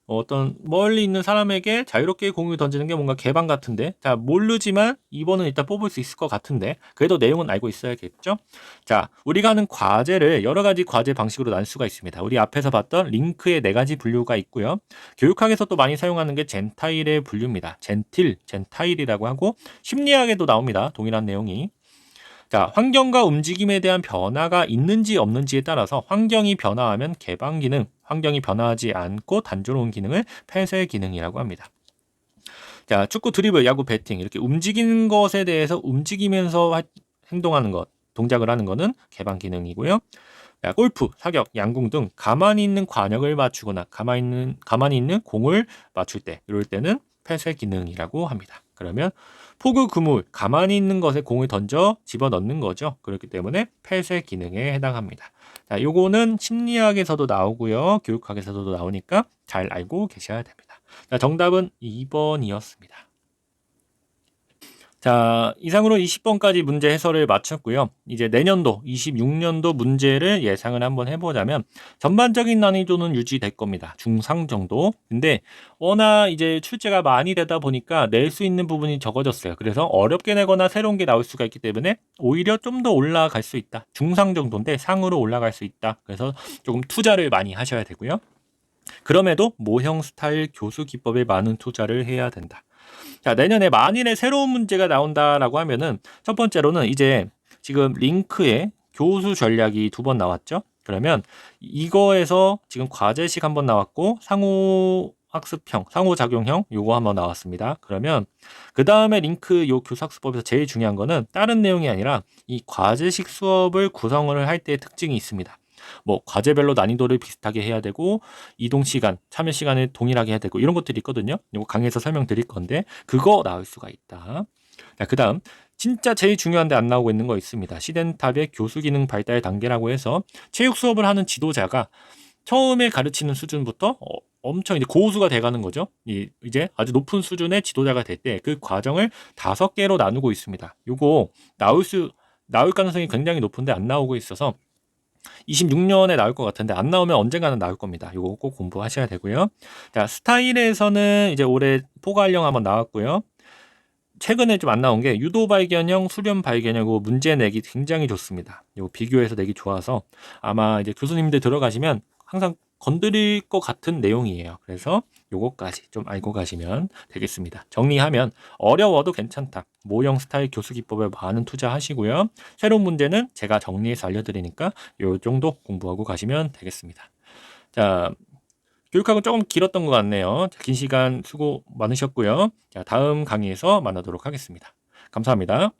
어떤 멀리 있는 사람에게 자유롭게 공을 던지는 게 뭔가 개방 같은데, 자 모르지만 2번은 일단 뽑을 수 있을 것 같은데 그래도 내용은 알고 있어야겠죠. 자, 우리가 하는 과제를 여러 가지 과제 방식으로 나눌 수가 있습니다. 우리 앞에서 봤던 링크의 4가지 분류가 있고요. 교육학에서 또 많이 사용하는 게 젠타일의 분류입니다. 젠타일이라고 하고, 심리학에도 나옵니다. 동일한 내용이. 자, 환경과 움직임에 대한 변화가 있는지 없는지에 따라서 환경이 변화하면 개방 기능, 환경이 변화하지 않고 단조로운 기능을 폐쇄 기능이라고 합니다. 자, 축구, 드리블, 야구, 배팅 이렇게 움직이는 것에 대해서 움직이면서 행동하는 것, 동작을 하는 것은 개방 기능이고요. 자, 골프, 사격, 양궁 등 가만히 있는 관역을 맞추거나 가만히 있는 공을 맞출 때, 이럴 때는 폐쇄 기능이라고 합니다. 그러면 포구 그물, 가만히 있는 것에 공을 던져 집어넣는 거죠. 그렇기 때문에 폐쇄 기능에 해당합니다. 자, 요거는 심리학에서도 나오고요. 교육학에서도 나오니까 잘 알고 계셔야 됩니다. 자, 정답은 2번이었습니다. 자, 이상으로 20번까지 문제 해설을 마쳤고요. 이제 내년도 26년도 문제를 예상을 한번 해보자면 전반적인 난이도는 유지될 겁니다. 중상 정도. 근데 워낙 이제 출제가 많이 되다 보니까 낼 수 있는 부분이 적어졌어요. 그래서 어렵게 내거나 새로운 게 나올 수가 있기 때문에 오히려 좀 더 올라갈 수 있다. 중상 정도인데 상으로 올라갈 수 있다. 그래서 조금 투자를 많이 하셔야 되고요. 그럼에도 모형 스타일 교수 기법에 많은 투자를 해야 된다. 자, 내년에 만일에 새로운 문제가 나온다라고 하면은 첫 번째로는 이제 지금 링크에 교수 전략이 2번 나왔죠. 그러면 이거에서 지금 과제식 한번 나왔고 상호 학습형, 상호작용형 요거 한번 나왔습니다. 그러면 그 다음에 링크 요 교사학습법에서 제일 중요한 거는 다른 내용이 아니라 이 과제식 수업을 구성을 할 때의 특징이 있습니다. 뭐 과제별로 난이도를 비슷하게 해야 되고, 이동 시간, 참여 시간을 동일하게 해야 되고, 이런 것들이 있거든요. 이거 강의에서 설명드릴 건데 그거 나올 수가 있다. 자, 그다음 진짜 제일 중요한데 안 나오고 있는 거 있습니다. 시덴탑의 교수 기능 발달 단계라고 해서 체육 수업을 하는 지도자가 처음에 가르치는 수준부터 엄청 이제 고수가 돼가는 거죠. 이제 아주 높은 수준의 지도자가 될 때 그 과정을 5개로 나누고 있습니다. 요거 나올 가능성이 굉장히 높은데 안 나오고 있어서 26년에 나올 것 같은데 안 나오면 언젠가는 나올 겁니다. 이거 꼭 공부하셔야 되고요. 자, 스타일에서는 이제 올해 포괄형 한번 나왔고요. 최근에 좀 안 나온 게 유도 발견형, 수련 발견형, 이거 문제 내기 굉장히 좋습니다. 이거 비교해서 내기 좋아서 아마 이제 교수님들 들어가시면 항상 건드릴 것 같은 내용이에요. 그래서 요거까지 좀 알고 가시면 되겠습니다. 정리하면 어려워도 괜찮다. 모형 스타일 교수 기법에 많은 투자하시고요. 새로운 문제는 제가 정리해서 알려드리니까 요 정도 공부하고 가시면 되겠습니다. 자, 교육학은 조금 길었던 것 같네요. 긴 시간 수고 많으셨고요. 자, 다음 강의에서 만나도록 하겠습니다. 감사합니다.